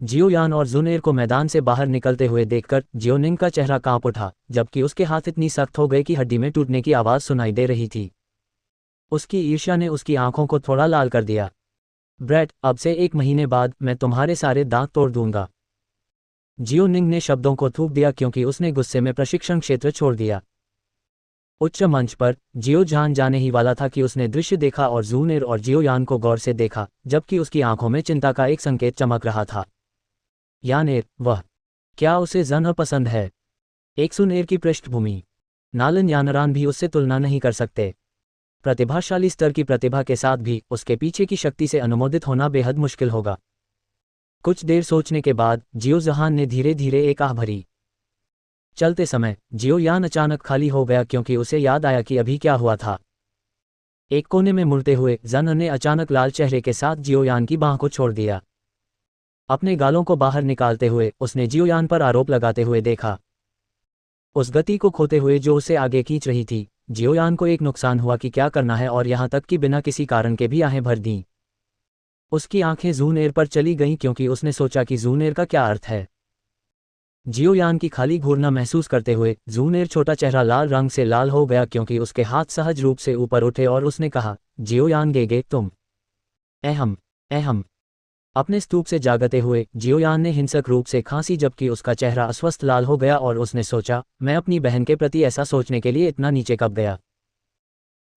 जियोयान और जुनेर को मैदान से बाहर निकलते हुए देखकर जियोनिंग का चेहरा कांप उठा, जबकि उसके हाथ इतनी सख्त हो गए कि हड्डी में टूटने की आवाज़ सुनाई दे रही थी। उसकी ईर्ष्या ने उसकी आंखों को थोड़ा लाल कर दिया। ब्रैट, अब से 1 महीने बाद मैं तुम्हारे सारे दांत तोड़ दूंगा। जियोनिंग ने शब्दों को थूक दिया क्योंकि उसने गुस्से में प्रशिक्षण क्षेत्र छोड़ दिया। उच्च मंच पर जियो जान जाने ही वाला था कि उसने दृश्य देखा और जूनेर और जियोयान को गौर से देखा, जबकि उसकी आंखों में चिंता का एक संकेत चमक रहा था। यानेर, वह क्या उसे जन पसंद है? एक सुनेर की पृष्ठभूमि। नालन यानरान भी उससे तुलना नहीं कर सकते। प्रतिभाशाली स्तर की प्रतिभा के साथ भी उसके पीछे की शक्ति से अनुमोदित होना बेहद मुश्किल होगा। कुछ देर सोचने के बाद जियो जहान ने धीरे धीरे एक आह भरी। चलते समय जियोयान अचानक खाली हो गया क्योंकि उसे याद आया कि अभी क्या हुआ था। एक कोने में मुड़ते हुए जन ने अचानक लाल चेहरे के साथ जियोयान की बांह को छोड़ दिया। अपने गालों को बाहर निकालते हुए उसने जियोयान पर आरोप लगाते हुए देखा। उस गति को खोते हुए जो उसे आगे खींच रही थी, जियोयान को एक नुकसान हुआ कि क्या करना है, और यहाँ तक कि बिना किसी कारण के भी आहें भर दीं। उसकी आंखें जूनेर पर चली गईं क्योंकि उसने सोचा कि जूनेर का क्या अर्थ है। जियोयान की खाली घूरना महसूस करते हुए जूनेर छोटा चेहरा लाल रंग से लाल हो गया क्योंकि उसके हाथ सहज रूप से ऊपर उठे और उसने कहा, जियोयान गेगे तुम। अहम अहम। अपने स्तूप से जागते हुए जियोयान ने हिंसक रूप से खांसी, जबकि उसका चेहरा अस्वस्थ लाल हो गया और उसने सोचा, मैं अपनी बहन के प्रति ऐसा सोचने के लिए इतना नीचे कब गया।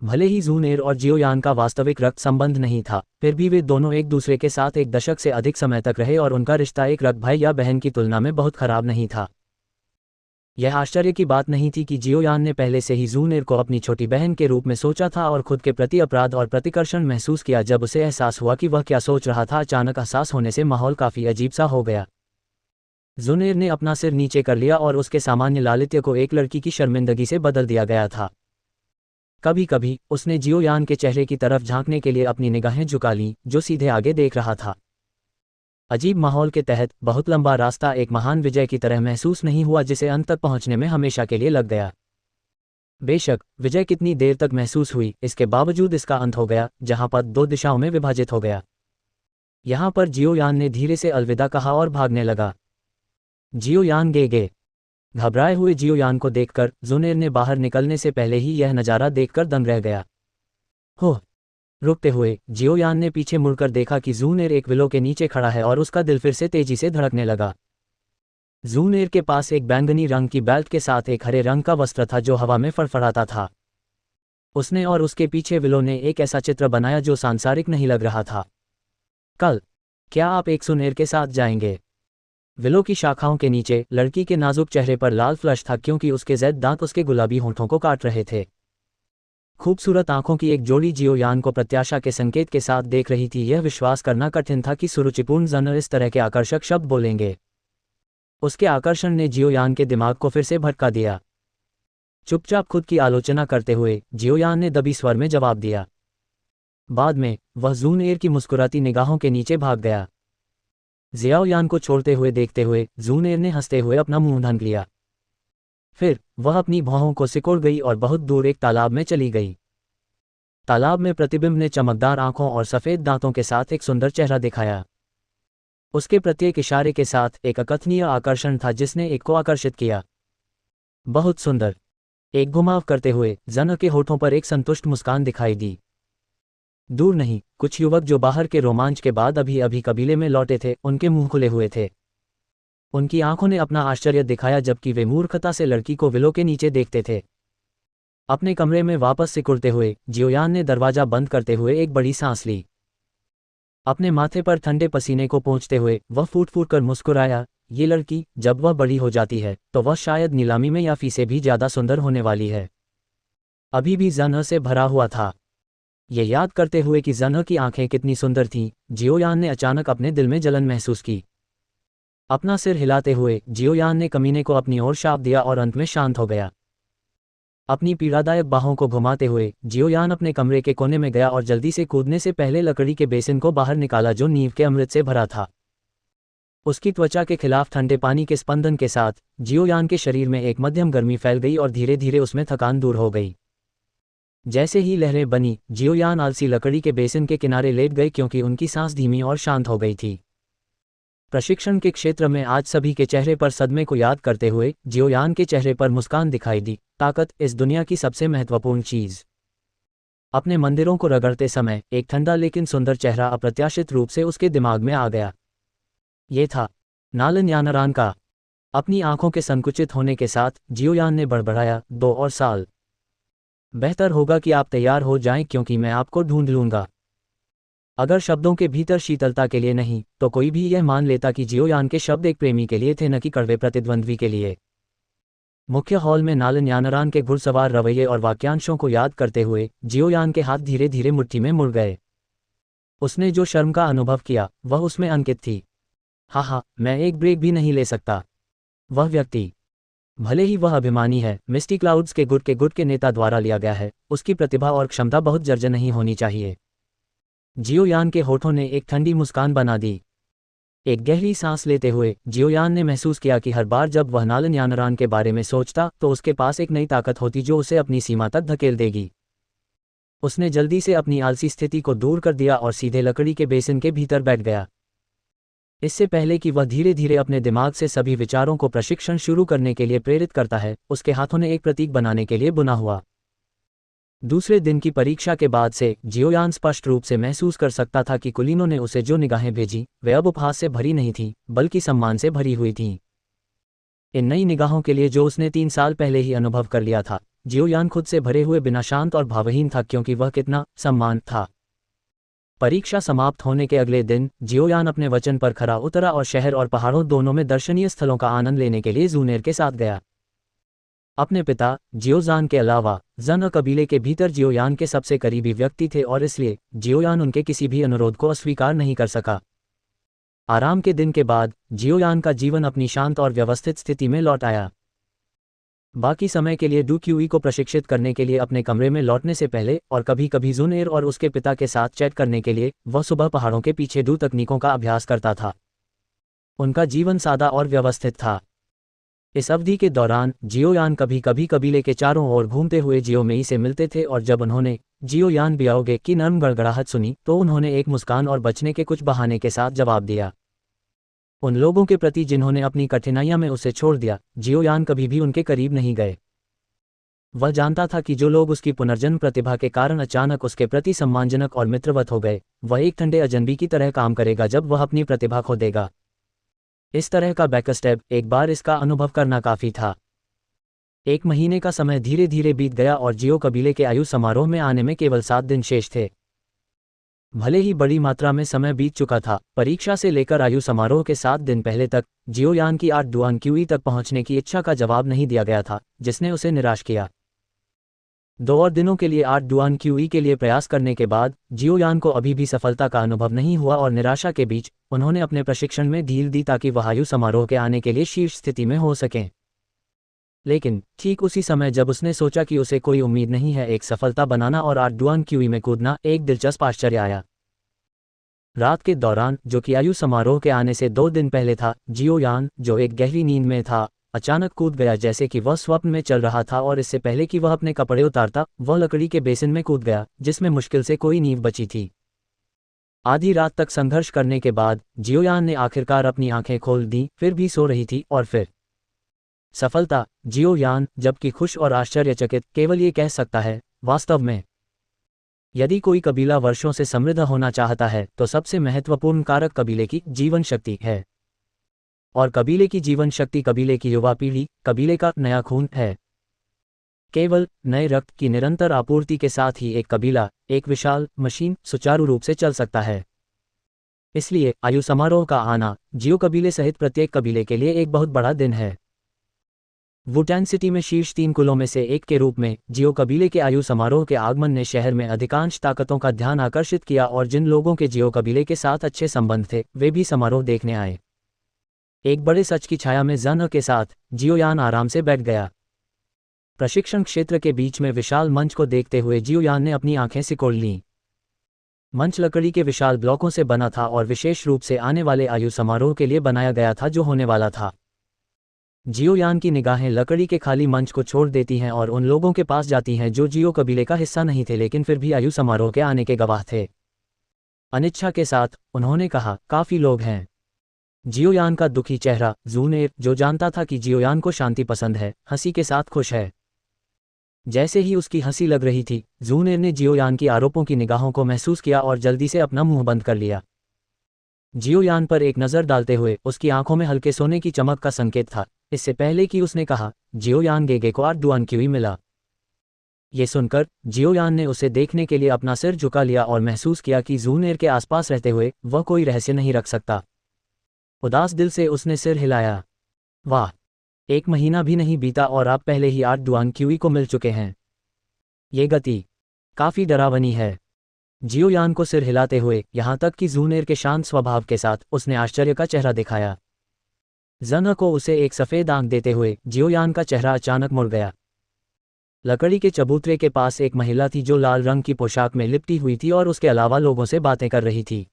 भले ही जूनेर और जियोयान का वास्तविक रक्त संबंध नहीं था, फिर भी वे दोनों एक दूसरे के साथ एक दशक से अधिक समय तक रहे और उनका रिश्ता एक रक्त भाई या बहन की तुलना में बहुत खराब नहीं था। यह आश्चर्य की बात नहीं थी कि जियोयान ने पहले से ही जूनेर को अपनी छोटी बहन के रूप में सोचा था और खुद के प्रति अपराध और प्रतिकर्षण महसूस किया जब उसे एहसास हुआ कि वह क्या सोच रहा था। अचानक एहसास होने से माहौल काफी अजीब सा हो गया। जूनेर ने अपना सिर नीचे कर लिया और उसके सामान्य लालित्य को एक लड़की की शर्मिंदगी से बदल दिया गया था। कभी कभी उसने जियोयान के चेहरे की तरफ झांकने के लिए अपनी निगाहें झुका लीं, जो सीधे आगे देख रहा था। अजीब माहौल के तहत बहुत लंबा रास्ता एक महान विजय की तरह महसूस नहीं हुआ जिसे अंत तक पहुंचने में हमेशा के लिए लग गया। बेशक विजय कितनी देर तक महसूस हुई, इसके बावजूद इसका अंत हो गया, जहां पथ 2 दिशाओं में विभाजित हो गया। यहां पर जियोयान ने धीरे से अलविदा कहा और भागने लगा। जियोयान गे। घबराए हुए जियोयान को देखकर जूनेर ने बाहर निकलने से पहले ही यह नज़ारा देखकर दंग रह गया। हो! रुकते हुए जियोयान ने पीछे मुड़कर देखा कि जूनेर एक विलो के नीचे खड़ा है और उसका दिल फिर से तेजी से धड़कने लगा। जूनेर के पास एक बैंगनी रंग की बेल्ट के साथ एक हरे रंग का वस्त्र था जो हवा में फड़फड़ाता था। उसने और उसके पीछे विलो ने एक ऐसा चित्र बनाया जो सांसारिक नहीं लग रहा था। कल, क्या आप एक सुनेर के साथ जाएंगे? विलो की शाखाओं के नीचे लड़की के नाजुक चेहरे पर लाल फ्लश था क्योंकि उसके ज़ैद दांत उसके गुलाबी होंठों को काट रहे थे। खूबसूरत आंखों की एक जोड़ी जियोयान को प्रत्याशा के संकेत के साथ देख रही थी। यह विश्वास करना कठिन था कि सुरुचिपूर्ण जन इस तरह के आकर्षक शब्द बोलेंगे। उसके आकर्षण ने जियोयान के दिमाग को फिर से भटका दिया। चुपचाप खुद की आलोचना करते हुए जियोयान ने दबी स्वर में जवाब दिया। बाद में वह जूनेर की मुस्कुराती निगाहों के नीचे भाग गया। जियोयान को छोड़ते हुए देखते हुए जूनेर ने हंसते हुए अपना मुंह ढक लिया। फिर वह अपनी भौहों को सिकोड़ गई और बहुत दूर एक तालाब में चली गई। तालाब में प्रतिबिंब ने चमकदार आंखों और सफ़ेद दांतों के साथ एक सुंदर चेहरा दिखाया। उसके प्रत्येक इशारे के साथ एक अकथनीय आकर्षण था जिसने एक को आकर्षित किया। बहुत सुंदर। एक घुमाव करते हुए जन के होठों पर एक संतुष्ट मुस्कान दिखाई दी। दूर नहीं, कुछ युवक जो बाहर के रोमांच के बाद अभी अभी कबीले में लौटे थे, उनके मुंह खुले हुए थे। उनकी आंखों ने अपना आश्चर्य दिखाया जबकि वे मूर्खता से लड़की को विलो के नीचे देखते थे। अपने कमरे में वापस सिकुड़ते हुए जियोयान ने दरवाजा बंद करते हुए एक बड़ी सांस ली। अपने माथे पर ठंडे पसीने को पोंछते हुए वह फूट फूट कर मुस्कुराया। ये लड़की जब वह बड़ी हो जाती है तो वह शायद नीलामी में याफी से भी ज्यादा सुंदर होने वाली है। अभी भी जन से भरा हुआ था। ये याद करते हुए कि जन की आंखें कितनी सुंदर थीं, जियोयान ने अचानक अपने दिल में जलन महसूस की। अपना सिर हिलाते हुए जियोयान ने कमीने को अपनी ओर शाप दिया और अंत में शांत हो गया। अपनी पीड़ादायक बाहों को घुमाते हुए जियोयान अपने कमरे के कोने में गया और जल्दी से कूदने से पहले लकड़ी के बेसिन को बाहर निकाला जो नींव के अमृत से भरा था। उसकी त्वचा के खिलाफ ठंडे पानी के स्पंदन के साथ जियोयान के शरीर में एक मध्यम गर्मी फैल गई और धीरे धीरे उसमें थकान दूर हो गई। जैसे ही लहरें बनी जियोयान आलसी लकड़ी के बेसिन के किनारे लेट गए क्योंकि उनकी सांस धीमी और शांत हो गई थी। प्रशिक्षण के क्षेत्र में आज सभी के चेहरे पर सदमे को याद करते हुए जियोयान के चेहरे पर मुस्कान दिखाई दी। ताकत इस दुनिया की सबसे महत्वपूर्ण चीज। अपने मंदिरों को रगड़ते समय एक ठंडा लेकिन सुंदर चेहरा अप्रत्याशित रूप से उसके दिमाग में आ गया। ये था नालन यानारान का। अपनी आंखों के संकुचित होने के साथ जियोयान ने बड़बड़ाया, 2 और साल। बेहतर होगा कि आप तैयार हो जाएं क्योंकि मैं आपको ढूंढ लूंगा। अगर शब्दों के भीतर शीतलता के लिए नहीं तो कोई भी यह मान लेता कि जियोयान के शब्द एक प्रेमी के लिए थे न कि कड़वे प्रतिद्वंद्वी के लिए। मुख्य हॉल में नालन यानारान के घुड़सवार रवैये और वाक्यांशों को याद करते हुए जियोयान के हाथ धीरे धीरे मुट्ठी में मुड़ गए। उसने जो शर्म का अनुभव किया वह उसमें अंकित थी। हाँ, मैं एक ब्रेक भी नहीं ले सकता। वह व्यक्ति, भले ही वह अभिमानी है, मिस्टी क्लाउड्स के गुट के नेता द्वारा लिया गया है, उसकी प्रतिभा और क्षमता बहुत जर्जर नहीं होनी चाहिए। जियोयान के होठों ने एक ठंडी मुस्कान बना दी। एक गहरी सांस लेते हुए जियोयान ने महसूस किया कि हर बार जब वह नालन यानारान के बारे में सोचता तो उसके पास एक नई ताकत होती जो उसे अपनी सीमा तक धकेल देगी। उसने जल्दी से अपनी आलसी स्थिति को दूर कर दिया और सीधे लकड़ी के बेसिन के भीतर बैठ गया। इससे पहले कि वह धीरे धीरे अपने दिमाग से सभी विचारों को प्रशिक्षण शुरू करने के लिए प्रेरित करता है, उसके हाथों ने एक प्रतीक बनाने के लिए बुना हुआ। दूसरे दिन की परीक्षा के बाद से जियोयान स्पष्ट रूप से महसूस कर सकता था कि कुलीनों ने उसे जो निगाहें भेजी वे अब उपहास से भरी नहीं थीं, बल्कि सम्मान से भरी हुई थीं। इन नई निगाहों के लिए जो उसने 3 साल पहले ही अनुभव कर लिया था, जियोयान खुद से भरे हुए बिना शांत और भावहीन था क्योंकि वह कितना सम्मान था। परीक्षा समाप्त होने के अगले दिन जियोयान अपने वचन पर खरा उतरा और शहर और पहाड़ों दोनों में दर्शनीय स्थलों का आनंद लेने के लिए जूनेर के साथ गया। अपने पिता जियोजान के अलावा जन कबीले के भीतर जियोयान के सबसे करीबी व्यक्ति थे और इसलिए जियोयान उनके किसी भी अनुरोध को अस्वीकार नहीं कर सका। आराम के दिन के बाद जियोयान का जीवन अपनी शांत और व्यवस्थित स्थिति में लौट आया। बाकी समय के लिए डू क्यूई को प्रशिक्षित करने के लिए अपने कमरे में लौटने से पहले और कभी कभी जूनेर और उसके पिता के साथ चैट करने के लिए वह सुबह पहाड़ों के पीछे डू तकनीकों का अभ्यास करता था। उनका जीवन सादा और व्यवस्थित था। इस अवधि के दौरान जियोयान कभी कभी कबीले के चारों ओर घूमते हुए जियोमेई से मिलते थे और जब उन्होंने जियोयान बियाओगे की नर्म गड़गड़ाहट सुनी तो उन्होंने एक मुस्कान और बचने के कुछ बहाने के साथ जवाब दिया। उन लोगों के प्रति जिन्होंने अपनी कठिनाइयां में उसे छोड़ दिया, जियोयान कभी भी उनके करीब नहीं गए। वह जानता था कि जो लोग उसकी पुनर्जन्म प्रतिभा के कारण अचानक उसके प्रति सम्मानजनक और मित्रवत हो गए, वह एक ठंडे अजनबी की तरह काम करेगा जब वह अपनी प्रतिभा खो देगा। इस तरह का बैकस्टेप एक बार इसका अनुभव करना काफी था। 1 महीने का समय धीरे धीरे बीत गया और जियो कबीले के आयु समारोह में आने में केवल 7 दिन शेष थे। भले ही बड़ी मात्रा में समय बीत चुका था, परीक्षा से लेकर आयु समारोह के 7 दिन पहले तक जियोयान की 8 डुआन क्यूई तक पहुंचने की इच्छा का जवाब नहीं दिया गया था, जिसने उसे निराश किया। 2 और दिनों के लिए 8 डुआन क्यूई के लिए प्रयास करने के बाद जियोयान को अभी भी सफलता का अनुभव नहीं हुआ और निराशा के बीच उन्होंने अपने प्रशिक्षण में ढील दी ताकि वह आयु समारोह के आने के लिए शीर्ष स्थिति में हो सकें। लेकिन ठीक उसी समय जब उसने सोचा कि उसे कोई उम्मीद नहीं है एक सफलता बनाना और 8 डुआन क्यूई में कूदना, एक दिलचस्प आश्चर्य आया। रात के दौरान, जो कि आयु समारोह के आने से 2 दिन पहले था, जियोयान, जो एक गहरी नींद में था, अचानक कूद गया जैसे कि वह स्वप्न में चल रहा था और इससे पहले कि वह अपने कपड़े उतारता वह लकड़ी के बेसिन में कूद गया जिसमें मुश्किल से कोई नींव बची थी। आधी रात तक संघर्ष करने के बाद जियोयान ने आखिरकार अपनी आंखें खोल दी, फिर भी सो रही थी, और फिर सफलता। जियोयान, जबकि खुश और आश्चर्यचकित, केवल ये कह सकता है, वास्तव में यदि कोई कबीला वर्षों से समृद्ध होना चाहता है तो सबसे महत्वपूर्ण कारक कबीले की जीवन शक्ति है। और कबीले की जीवन शक्ति कबीले की युवा पीढ़ी, कबीले का नया खून है। केवल नए रक्त की निरंतर आपूर्ति के साथ ही एक कबीला, एक विशाल मशीन, सुचारू रूप से चल सकता है। इसलिए आयु समारोह का आना जियो कबीले सहित प्रत्येक कबीले के लिए एक बहुत बड़ा दिन है। वुटान सिटी में शीर्ष 3 कुलों में से एक के रूप में जियो कबीले के आयु समारोह के आगमन ने शहर में अधिकांश ताकतों का ध्यान आकर्षित किया और जिन लोगों के जियो कबीले के साथ अच्छे संबंध थे वे भी समारोह देखने आए। एक बड़े सच की छाया में जन के साथ जियोयान आराम से बैठ गया। प्रशिक्षण क्षेत्र के बीच में विशाल मंच को देखते हुए जियोयान ने अपनी आंखें सिकोड़ लीं। मंच लकड़ी के विशाल ब्लॉकों से बना था और विशेष रूप से आने वाले आयु समारोह के लिए बनाया गया था जो होने वाला था। जियोयान की निगाहें लकड़ी के खाली मंच को छोड़ देती हैं और उन लोगों के पास जाती हैं जो जियो कबीले का हिस्सा नहीं थे लेकिन फिर भी आयु समारोह के आने के गवाह थे। अनिच्छा के साथ उन्होंने कहा, काफी लोग हैं। जियोयान का दुखी चेहरा। जूनेर, जो जानता था कि जियोयान को शांति पसंद है, हंसी के साथ खुश है। जैसे ही उसकी हंसी लग रही थी, जूनेर ने जियोयान की आरोपों की निगाहों को महसूस किया और जल्दी से अपना मुंह बंद कर लिया। जियोयान पर एक नज़र डालते हुए उसकी आंखों में हल्के सोने की चमक का संकेत था। इससे पहले कि उसने कहा, जियोयान गेगे को आर्डुआन क्यूई मिला। ये सुनकर जियोयान ने उसे देखने के लिए अपना सिर झुका लिया और महसूस किया कि जूनेर के आसपास रहते हुए वह कोई रहस्य नहीं रख सकता। उदास दिल से उसने सिर हिलाया। वाह, 1 महीना भी नहीं बीता और आप पहले ही आर्डुआन क्यूई को मिल चुके हैं। ये गति काफी डरावनी है। जियोयान को सिर हिलाते हुए, यहाँ तक कि जूनेर के शांत स्वभाव के साथ, उसने आश्चर्य का चेहरा दिखाया। जन को उसे एक सफ़ेद आंख देते हुए जियोयान का चेहरा अचानक मुड़ गया। लकड़ी के चबूतरे के पास एक महिला थी जो लाल रंग की पोशाक में लिपटी हुई थी और उसके अलावा लोगों से बातें कर रही थी।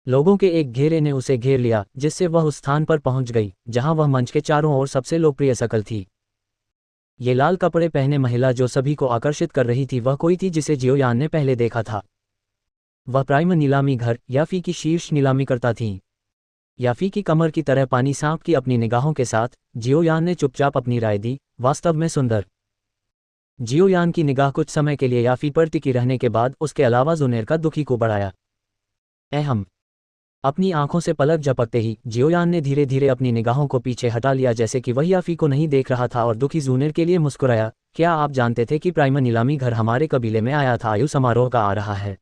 लोगों के एक घेरे ने उसे घेर लिया, जिससे वह उस स्थान पर पहुंच गई जहां वह मंच के चारों ओर सबसे लोकप्रिय शकल थी। ये लाल कपड़े पहने महिला जो सभी को आकर्षित कर रही थी वह कोई थी जिसे जियोयान ने पहले देखा था। वह प्राइम नीलामी घर याफी की शीर्ष नीलामी करता थी। याफी की कमर की तरह पानी सांप की अपनी निगाहों के साथ जियोयान ने चुपचाप अपनी राय दी, वास्तव में सुंदर। जियोयान की निगाह कुछ समय के लिए याफी पर टिकी रहने के बाद उसके अलावा जुनेर का दुखी को बढ़ाया। अहम अपनी आंखों से पलक झपकते ही जियोयान ने धीरे धीरे अपनी निगाहों को पीछे हटा लिया, जैसे कि वह याफी को नहीं देख रहा था, और दुखी जूनेर के लिए मुस्कुराया। क्या आप जानते थे कि प्राइम नीलामी घर हमारे कबीले में आया था? आयु समारोह का आ रहा है।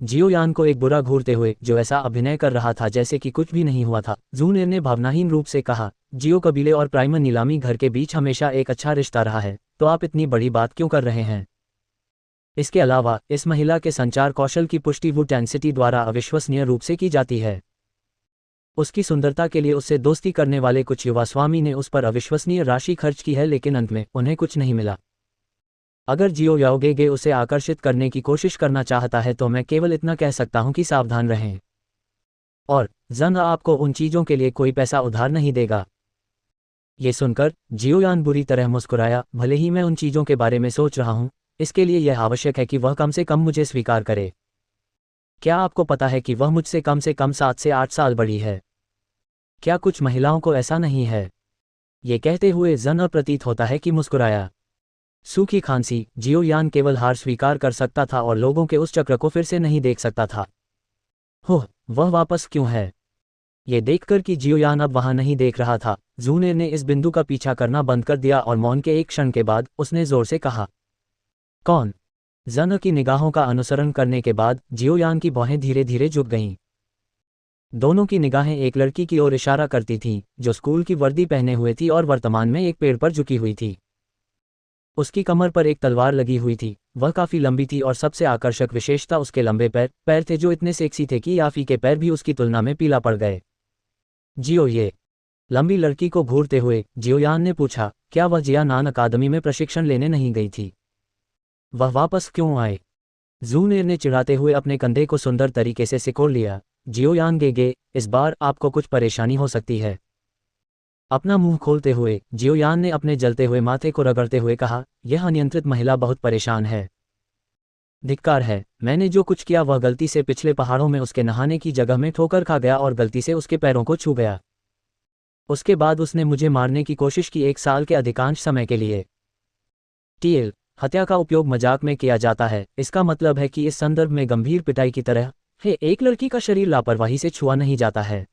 जियोयान को एक बुरा घूरते हुए, जो ऐसा अभिनय कर रहा था जैसे कि कुछ भी नहीं हुआ था, जूनेर ने भावनाहीन रूप से कहा, जियो कबीले और प्राइम नीलामी घर के बीच हमेशा एक अच्छा रिश्ता रहा है, तो आप इतनी बड़ी बात क्यों कर रहे हैं? इसके अलावा इस महिला के संचार कौशल की पुष्टि वु टेंसिटी द्वारा अविश्वसनीय रूप से की जाती है। उसकी सुंदरता के लिए उससे दोस्ती करने वाले कुछ युवा स्वामी ने उस पर अविश्वसनीय राशि खर्च की है, लेकिन अंत में उन्हें कुछ नहीं मिला। अगर जियो याओगेगे उसे आकर्षित करने की कोशिश करना चाहता है तो मैं केवल इतना कह सकता हूं कि सावधान रहें। और जन आपको उन चीज़ों के लिए कोई पैसा उधार नहीं देगा। ये सुनकर जियोयान बुरी तरह मुस्कुराया। भले ही मैं उन चीज़ों के बारे में सोच रहा हूं, इसके लिए यह आवश्यक है कि वह कम से कम मुझे स्वीकार करे। क्या आपको पता है कि वह मुझसे कम से कम 7 से 8 साल बड़ी है? क्या कुछ महिलाओं को ऐसा नहीं है? ये कहते हुए जन प्रतीत होता है कि मुस्कुराया। सूखी खांसी। जियोयान केवल हार स्वीकार कर सकता था और लोगों के उस चक्र को फिर से नहीं देख सकता था। वह वापस क्यों है? ये देखकर कि जियोयान अब वहां नहीं देख रहा था, जूनेर ने इस बिंदु का पीछा करना बंद कर दिया और मौन के एक क्षण के बाद उसने जोर से कहा, कौन? जन की निगाहों का अनुसरण करने के बाद जियोयान की भौहें धीरे धीरे झुक गईं। दोनों की निगाहें एक लड़की की ओर इशारा करती थीं, जो स्कूल की वर्दी पहने हुए थी और वर्तमान में एक पेड़ पर झुकी हुई थी। उसकी कमर पर एक तलवार लगी हुई थी। वह काफी लंबी थी और सबसे आकर्षक विशेषता उसके लंबे पैर थे, जो इतने सेक्सी थे कि याफी के पैर भी उसकी तुलना में पीला पड़ गए। जियो, ये लंबी लड़की को घूरते हुए जियोयान ने पूछा, क्या वह जियानान अकादमी में प्रशिक्षण लेने नहीं गई थी? वह वापस क्यों आए? जूनेर ने चिढ़ाते हुए अपने कंधे को सुंदर तरीके से सिकोड़ लिया। जियोयान गेगे, इस बार आपको कुछ परेशानी हो सकती है। अपना मुंह खोलते हुए जियोयान ने अपने जलते हुए माथे को रगड़ते हुए कहा, यह अनियंत्रित महिला बहुत परेशान है। धिक्कार है, मैंने जो कुछ किया वह गलती से पिछले पहाड़ों में उसके नहाने की जगह में ठोकर खा गया और गलती से उसके पैरों को छू गया। उसके बाद उसने मुझे मारने की कोशिश की, 1 साल के अधिकांश समय के लिए। टीएल, हत्या का उपयोग मजाक में किया जाता है। इसका मतलब है कि इस संदर्भ में गंभीर पिटाई की तरह है, एक लड़की का शरीर लापरवाही से छुआ नहीं जाता है।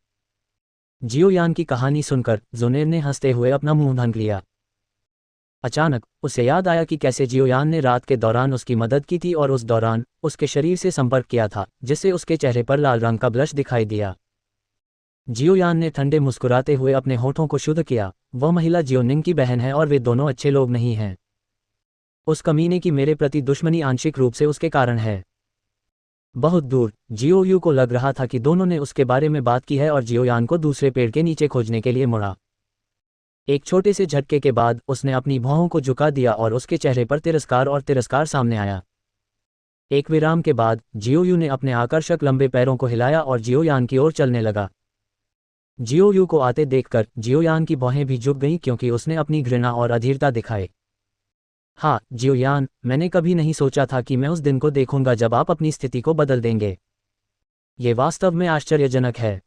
जियोयान की कहानी सुनकर जुनेर ने हंसते हुए अपना मुंह ढक लिया। अचानक उसे याद आया कि कैसे जियोयान ने रात के दौरान उसकी मदद की थी और उस दौरान उसके शरीर से संपर्क किया था, जिससे उसके चेहरे पर लाल रंग का ब्लश दिखाई दिया। जियोयान ने ठंडे मुस्कुराते हुए अपने होठों को शुद्ध किया। वह महिला जियोनिंग की बहन है और वे दोनों अच्छे लोग नहीं हैं। उस कमीने की मेरे प्रति दुश्मनी आंशिक रूप से उसके कारण है। बहुत दूर जियोयू को लग रहा था कि दोनों ने उसके बारे में बात की है और जियोयान को दूसरे पेड़ के नीचे खोजने के लिए मुड़ा। एक छोटे से झटके के बाद उसने अपनी भौहों को झुका दिया और उसके चेहरे पर तिरस्कार सामने आया। एक विराम के बाद जियोयू ने अपने आकर्षक लंबे पैरों को हिलाया और जियोयान की ओर चलने लगा। जियोयू को आते देखकर जियोयान की भौहें भी झुक गईं, क्योंकि उसने अपनी घृणा और अधीरता दिखाई। हाँ जियोयान, मैंने कभी नहीं सोचा था कि मैं उस दिन को देखूंगा जब आप अपनी स्थिति को बदल देंगे। ये वास्तव में आश्चर्यजनक है।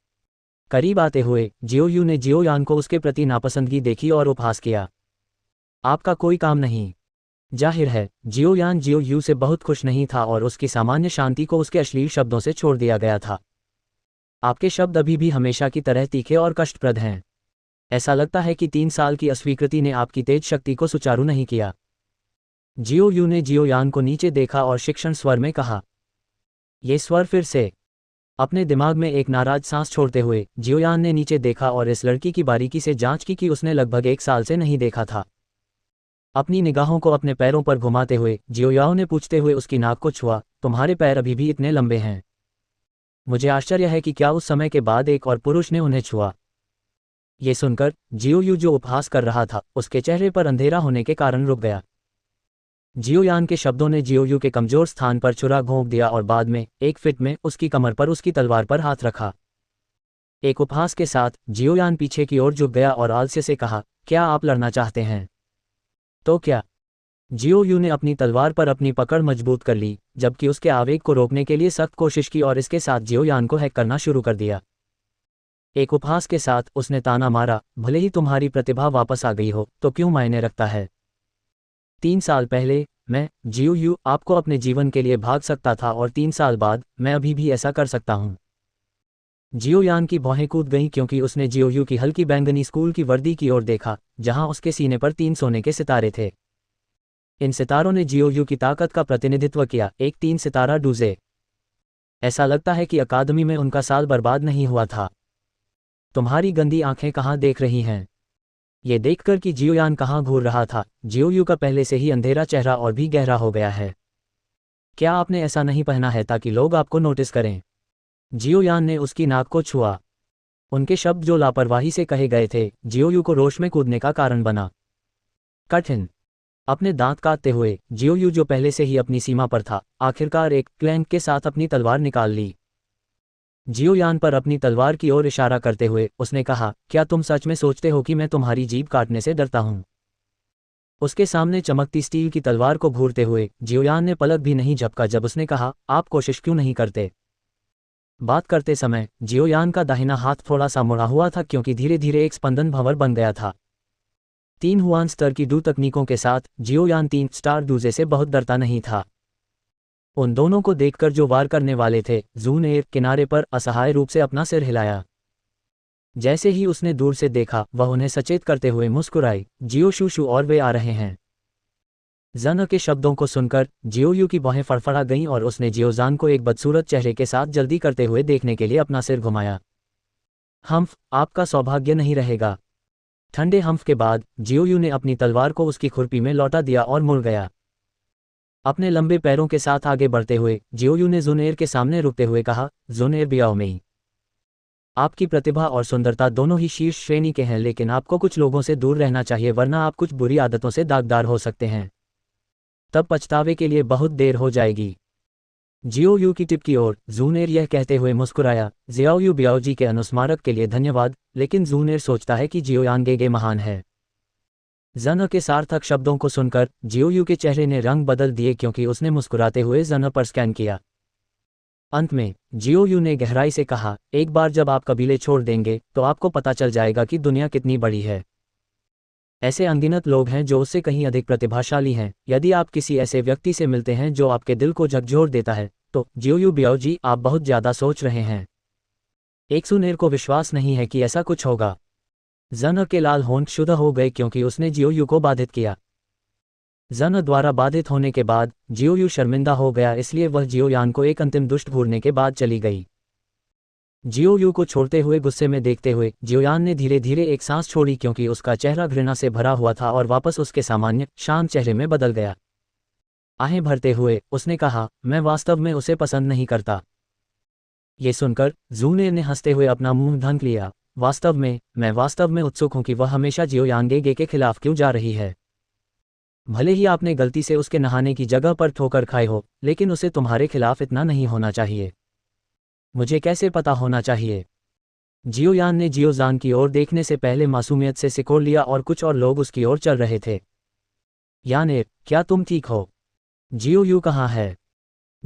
करीब आते हुए जियो यू ने जियो यान को उसके प्रति नापसंदगी देखी और उपहास किया। आपका कोई काम नहीं। जाहिर है जियो यान जियो यू से बहुत खुश नहीं था और उसकी सामान्य शांति को उसके अश्लील शब्दों से छोड़ दिया गया था। आपके शब्द अभी भी हमेशा की तरह तीखे और कष्टप्रद हैं। ऐसा लगता है कि 3 साल की अस्वीकृति ने आपकी तेज शक्ति को सुचारू नहीं किया। जियो यू ने जियो यान को नीचे देखा और शिक्षण स्वर में कहा। ये स्वर फिर से। अपने दिमाग में एक नाराज सांस छोड़ते हुए जियो यान ने नीचे देखा और इस लड़की की बारीकी से जांच की कि उसने लगभग 1 साल से नहीं देखा था। अपनी निगाहों को अपने पैरों पर घुमाते हुए जियो याओ ने पूछते हुए उसकी नाक को छुआ, तुम्हारे पैर अभी भी इतने लंबे हैं? मुझे आश्चर्य है कि क्या उस समय के बाद एक और पुरुष ने उन्हें छुआ। ये सुनकर जियो यू जो उपहास कर रहा था उसके चेहरे पर अंधेरा होने के कारण रुक गया। जियो यान के शब्दों ने जियो यू के कमजोर स्थान पर छुरा घोंप दिया और बाद में एक फिट में उसकी कमर पर उसकी तलवार पर हाथ रखा। एक उपहास के साथ जियो यान पीछे की ओर झुक गया और आलस्य से कहा, क्या आप लड़ना चाहते हैं? तो क्या? जियो यू ने अपनी तलवार पर अपनी पकड़ मजबूत कर ली, जबकि उसके आवेग को रोकने के लिए सख्त कोशिश की और इसके साथ जियो यान को हैक करना शुरू कर दिया। एक उपहास के साथ उसने ताना मारा, भले ही तुम्हारी प्रतिभा वापस आ गई हो तो क्यों मायने रखता है? 3 साल पहले मैं जियो यू आपको अपने जीवन के लिए भाग सकता था और 3 साल बाद मैं अभी भी ऐसा कर सकता हूं। जियो यान की भौहें कूद गईं क्योंकि उसने जियो यू की हल्की बैंगनी स्कूल की वर्दी की ओर देखा, जहां उसके सीने पर 3 सोने के सितारे थे। इन सितारों ने जियो यू की ताकत का प्रतिनिधित्व किया, एक 3 सितारा डूजे। ऐसा लगता है कि अकादमी में उनका साल बर्बाद नहीं हुआ था। तुम्हारी गंदी आंखें कहाँ देख रही हैं? ये देखकर कि जियो यान कहाँ घूर रहा था, जियो यू का पहले से ही अंधेरा चेहरा और भी गहरा हो गया है। क्या आपने ऐसा नहीं पहना है ताकि लोग आपको नोटिस करें? जियो यान ने उसकी नाक को छुआ। उनके शब्द जो लापरवाही से कहे गए थे जियो यू को रोष में कूदने का कारण बना। कठिन। अपने दांत काटते हुए जियो यू जो पहले से ही अपनी सीमा पर था, आखिरकार एक क्लैंक के साथ अपनी तलवार निकाल ली। जियो यान पर अपनी तलवार की ओर इशारा करते हुए उसने कहा, क्या तुम सच में सोचते हो कि मैं तुम्हारी जीभ काटने से डरता हूं? उसके सामने चमकती स्टील की तलवार को घूरते हुए जियो यान ने पलक भी नहीं झपका जब उसने कहा, आप कोशिश क्यों नहीं करते? बात करते समय जियो यान का दाहिना हाथ थोड़ा सा मुड़ा हुआ था क्योंकि धीरे धीरे एक स्पंदन भंवर बन गया था। 3 हुआन स्तर की डू तकनीकों के साथ जियो यान 3 स्टार डूजे से बहुत डरता नहीं था। उन दोनों को देखकर जो वार करने वाले थे, जू ने किनारे पर असहाय रूप से अपना सिर हिलाया। जैसे ही उसने दूर से देखा वह उन्हें सचेत करते हुए मुस्कुराई, जियो शूशू और वे आ रहे हैं। जन के शब्दों को सुनकर जियो यू की बाहें फड़फड़ा गईं और उसने जियो जान को एक बदसूरत चेहरे के साथ जल्दी करते हुए देखने के लिए अपना सिर घुमाया। हम्फ, आपका सौभाग्य नहीं रहेगा। ठंडे हम्फ के बाद जियो यू ने अपनी तलवार को उसकी खुरपी में लौटा दिया और मुड़ गया। अपने लंबे पैरों के साथ आगे बढ़ते हुए जियो यू ने जुनेर के सामने रुकते हुए कहा, जुनेर बियाओ में आपकी प्रतिभा और सुंदरता दोनों ही शीर्ष श्रेणी के हैं, लेकिन आपको कुछ लोगों से दूर रहना चाहिए वरना आप कुछ बुरी आदतों से दागदार हो सकते हैं। तब पछतावे के लिए बहुत देर हो जाएगी। जियो यू की टिप की ओर जूनेर यह कहते हुए मुस्कुराया, जियाओ यू बियाओ जी के अनुस्मारक के लिए धन्यवाद, लेकिन जूनेर सोचता है कि जियो यांगेगे महान है। जन के सार्थक शब्दों को सुनकर जियो यू के चेहरे ने रंग बदल दिए क्योंकि उसने मुस्कुराते हुए जन पर स्कैन किया। अंत में जियो यू ने गहराई से कहा, एक बार जब आप कबीले छोड़ देंगे तो आपको पता चल जाएगा कि दुनिया कितनी बड़ी है। ऐसे अनगिनत लोग हैं जो उससे कहीं अधिक प्रतिभाशाली हैं। यदि आप किसी ऐसे व्यक्ति से मिलते हैं जो आपके दिल को झकझोर देता है तो जियो यू बियाओ जी आप बहुत ज्यादा सोच रहे हैं। एक सुनेर को विश्वास नहीं है कि ऐसा कुछ होगा। जन के लाल होंठ शुद्ध हो गए क्योंकि उसने जियो यू को बाधित किया। जन द्वारा बाधित होने के बाद जियो यू शर्मिंदा हो गया, इसलिए वह जियो यान को एक अंतिम दुष्ट घूरने के बाद चली गई। जियो यू को छोड़ते हुए गुस्से में देखते हुए जियो यान ने धीरे धीरे एक सांस छोड़ी क्योंकि उसका चेहरा घृणा से भरा हुआ था और वापस उसके सामान्य शांत चेहरे में बदल गया। आहें भरते हुए उसने कहा, मैं वास्तव में उसे पसंद नहीं करता। ये सुनकर जूनेर ने हंसते हुए अपना मुंह ढक लिया। मैं वास्तव में उत्सुक हूं कि वह हमेशा जियो यांगेगे के खिलाफ क्यों जा रही है। भले ही आपने गलती से उसके नहाने की जगह पर ठोकर खाई हो, लेकिन उसे तुम्हारे खिलाफ इतना नहीं होना चाहिए। मुझे कैसे पता होना चाहिए? जियो यान ने जियो जान की ओर देखने से पहले मासूमियत से सिकोड़ लिया और कुछ और लोग उसकी ओर चल रहे थे। यानेर, क्या तुम ठीक हो? जियो यू कहाँ है?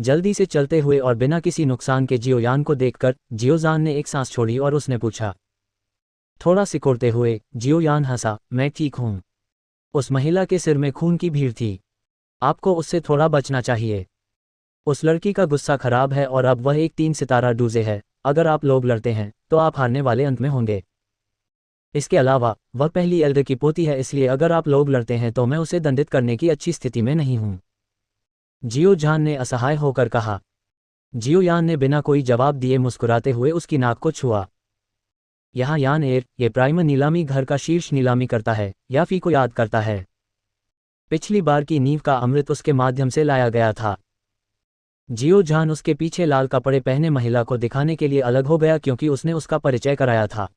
जल्दी से चलते हुए और बिना किसी नुकसान के जियोयान को देखकर जियोजान ने एक सांस छोड़ी और उसने पूछा। थोड़ा सिकोड़ते हुए जियोयान हंसा, मैं ठीक हूँ। उस महिला के सिर में खून की भीड़ थी। आपको उससे थोड़ा बचना चाहिए। उस लड़की का गुस्सा खराब है और अब वह एक 3 सितारा डूजे है। अगर आप लोग लड़ते हैं तो आप हारने वाले अंत में होंगे। इसके अलावा वह पहली एल्डर की पोती है, इसलिए अगर आप लोग लड़ते हैं तो मैं उसे दंडित करने की अच्छी स्थिति में नहीं हूँ। जियोजान ने असहाय होकर कहा। जियोयान ने बिना कोई जवाब दिए मुस्कुराते हुए उसकी नाक को छुआ। यहाँ यान एयर, ये प्राइमर नीलामी घर का शीर्ष नीलामी करता है, याफी को याद करता है। पिछली बार की नींव का अमृत उसके माध्यम से लाया गया था। जियोजान उसके पीछे लाल कपड़े पहने महिला को दिखाने के लिए अलग हो गया क्योंकि उसने उसका परिचय कराया था।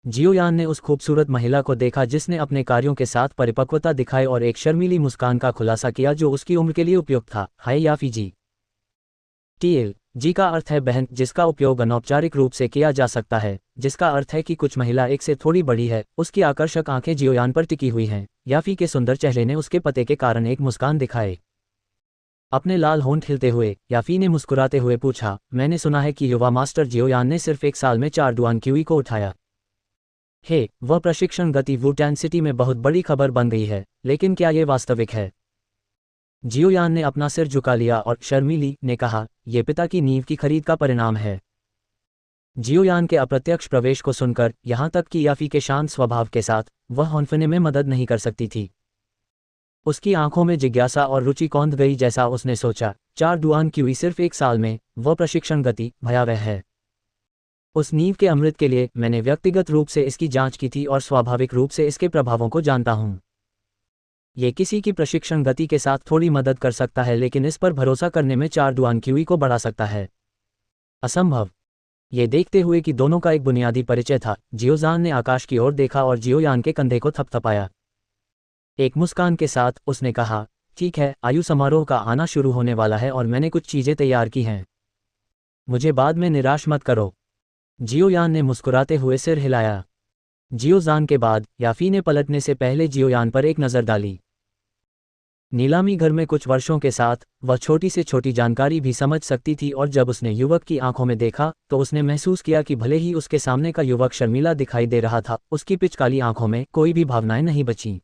जियोयान ने उस खूबसूरत महिला को देखा जिसने अपने कार्यों के साथ परिपक्वता दिखाई और एक शर्मीली मुस्कान का खुलासा किया जो उसकी उम्र के लिए उपयुक्त था। हाय याफी जी। टीएल जी का अर्थ है बहन, जिसका उपयोग अनौपचारिक रूप से किया जा सकता है, जिसका अर्थ है कि कुछ महिला एक से थोड़ी बड़ी है। उसकी आकर्षक आंखें जियोयान पर टिकी हुई हैं। याफी के सुंदर चेहरे ने उसके पते के कारण एक मुस्कान दिखाए। अपने लाल होंठ हिलते हुए याफी ने मुस्कुराते हुए पूछा, मैंने सुना है कि युवा मास्टर जियोयान ने सिर्फ 1 साल में 4 डुआन क्यूई को उठाया। हे, वह प्रशिक्षण गति वुटान सिटी में बहुत बड़ी खबर बन गई है, लेकिन क्या ये वास्तविक है? जियोयान ने अपना सिर झुका लिया और शर्मीली ने कहा, यह पिता की नींव की खरीद का परिणाम है। जियोयान के अप्रत्यक्ष प्रवेश को सुनकर, यहाँ तक कि याफी के शांत स्वभाव के साथ, वह हौंफने में मदद नहीं कर सकती थी। उसकी आंखों में जिज्ञासा और रुचि कौंध गई जैसा उसने सोचा। 4 डुआन क्यूई सिर्फ 1 साल में, वह प्रशिक्षण गति भयावह है। उस नींव के अमृत के लिए मैंने व्यक्तिगत रूप से इसकी जांच की थी और स्वाभाविक रूप से इसके प्रभावों को जानता हूं। ये किसी की प्रशिक्षण गति के साथ थोड़ी मदद कर सकता है, लेकिन इस पर भरोसा करने में 4 डुआन क्यूई को बढ़ा सकता है। असंभव। ये देखते हुए कि दोनों का एक बुनियादी परिचय था, जियोजान ने आकाश की ओर देखा और जियोयान के कंधे को थपथपाया। एक मुस्कान के साथ उसने कहा, ठीक है, आयु समारोह का आना शुरू होने वाला है और मैंने कुछ चीजें तैयार की हैं। मुझे बाद में निराश मत करो। जियोयान ने मुस्कुराते हुए सिर हिलाया। जियोजान के बाद याफी ने पलटने से पहले जियोयान पर एक नज़र डाली। नीलामी घर में कुछ वर्षों के साथ वह छोटी से छोटी जानकारी भी समझ सकती थी और जब उसने युवक की आंखों में देखा तो उसने महसूस किया कि भले ही उसके सामने का युवक शर्मीला दिखाई दे रहा था, उसकी पिच काली आंखों में कोई भी भावनाएं नहीं बचीं।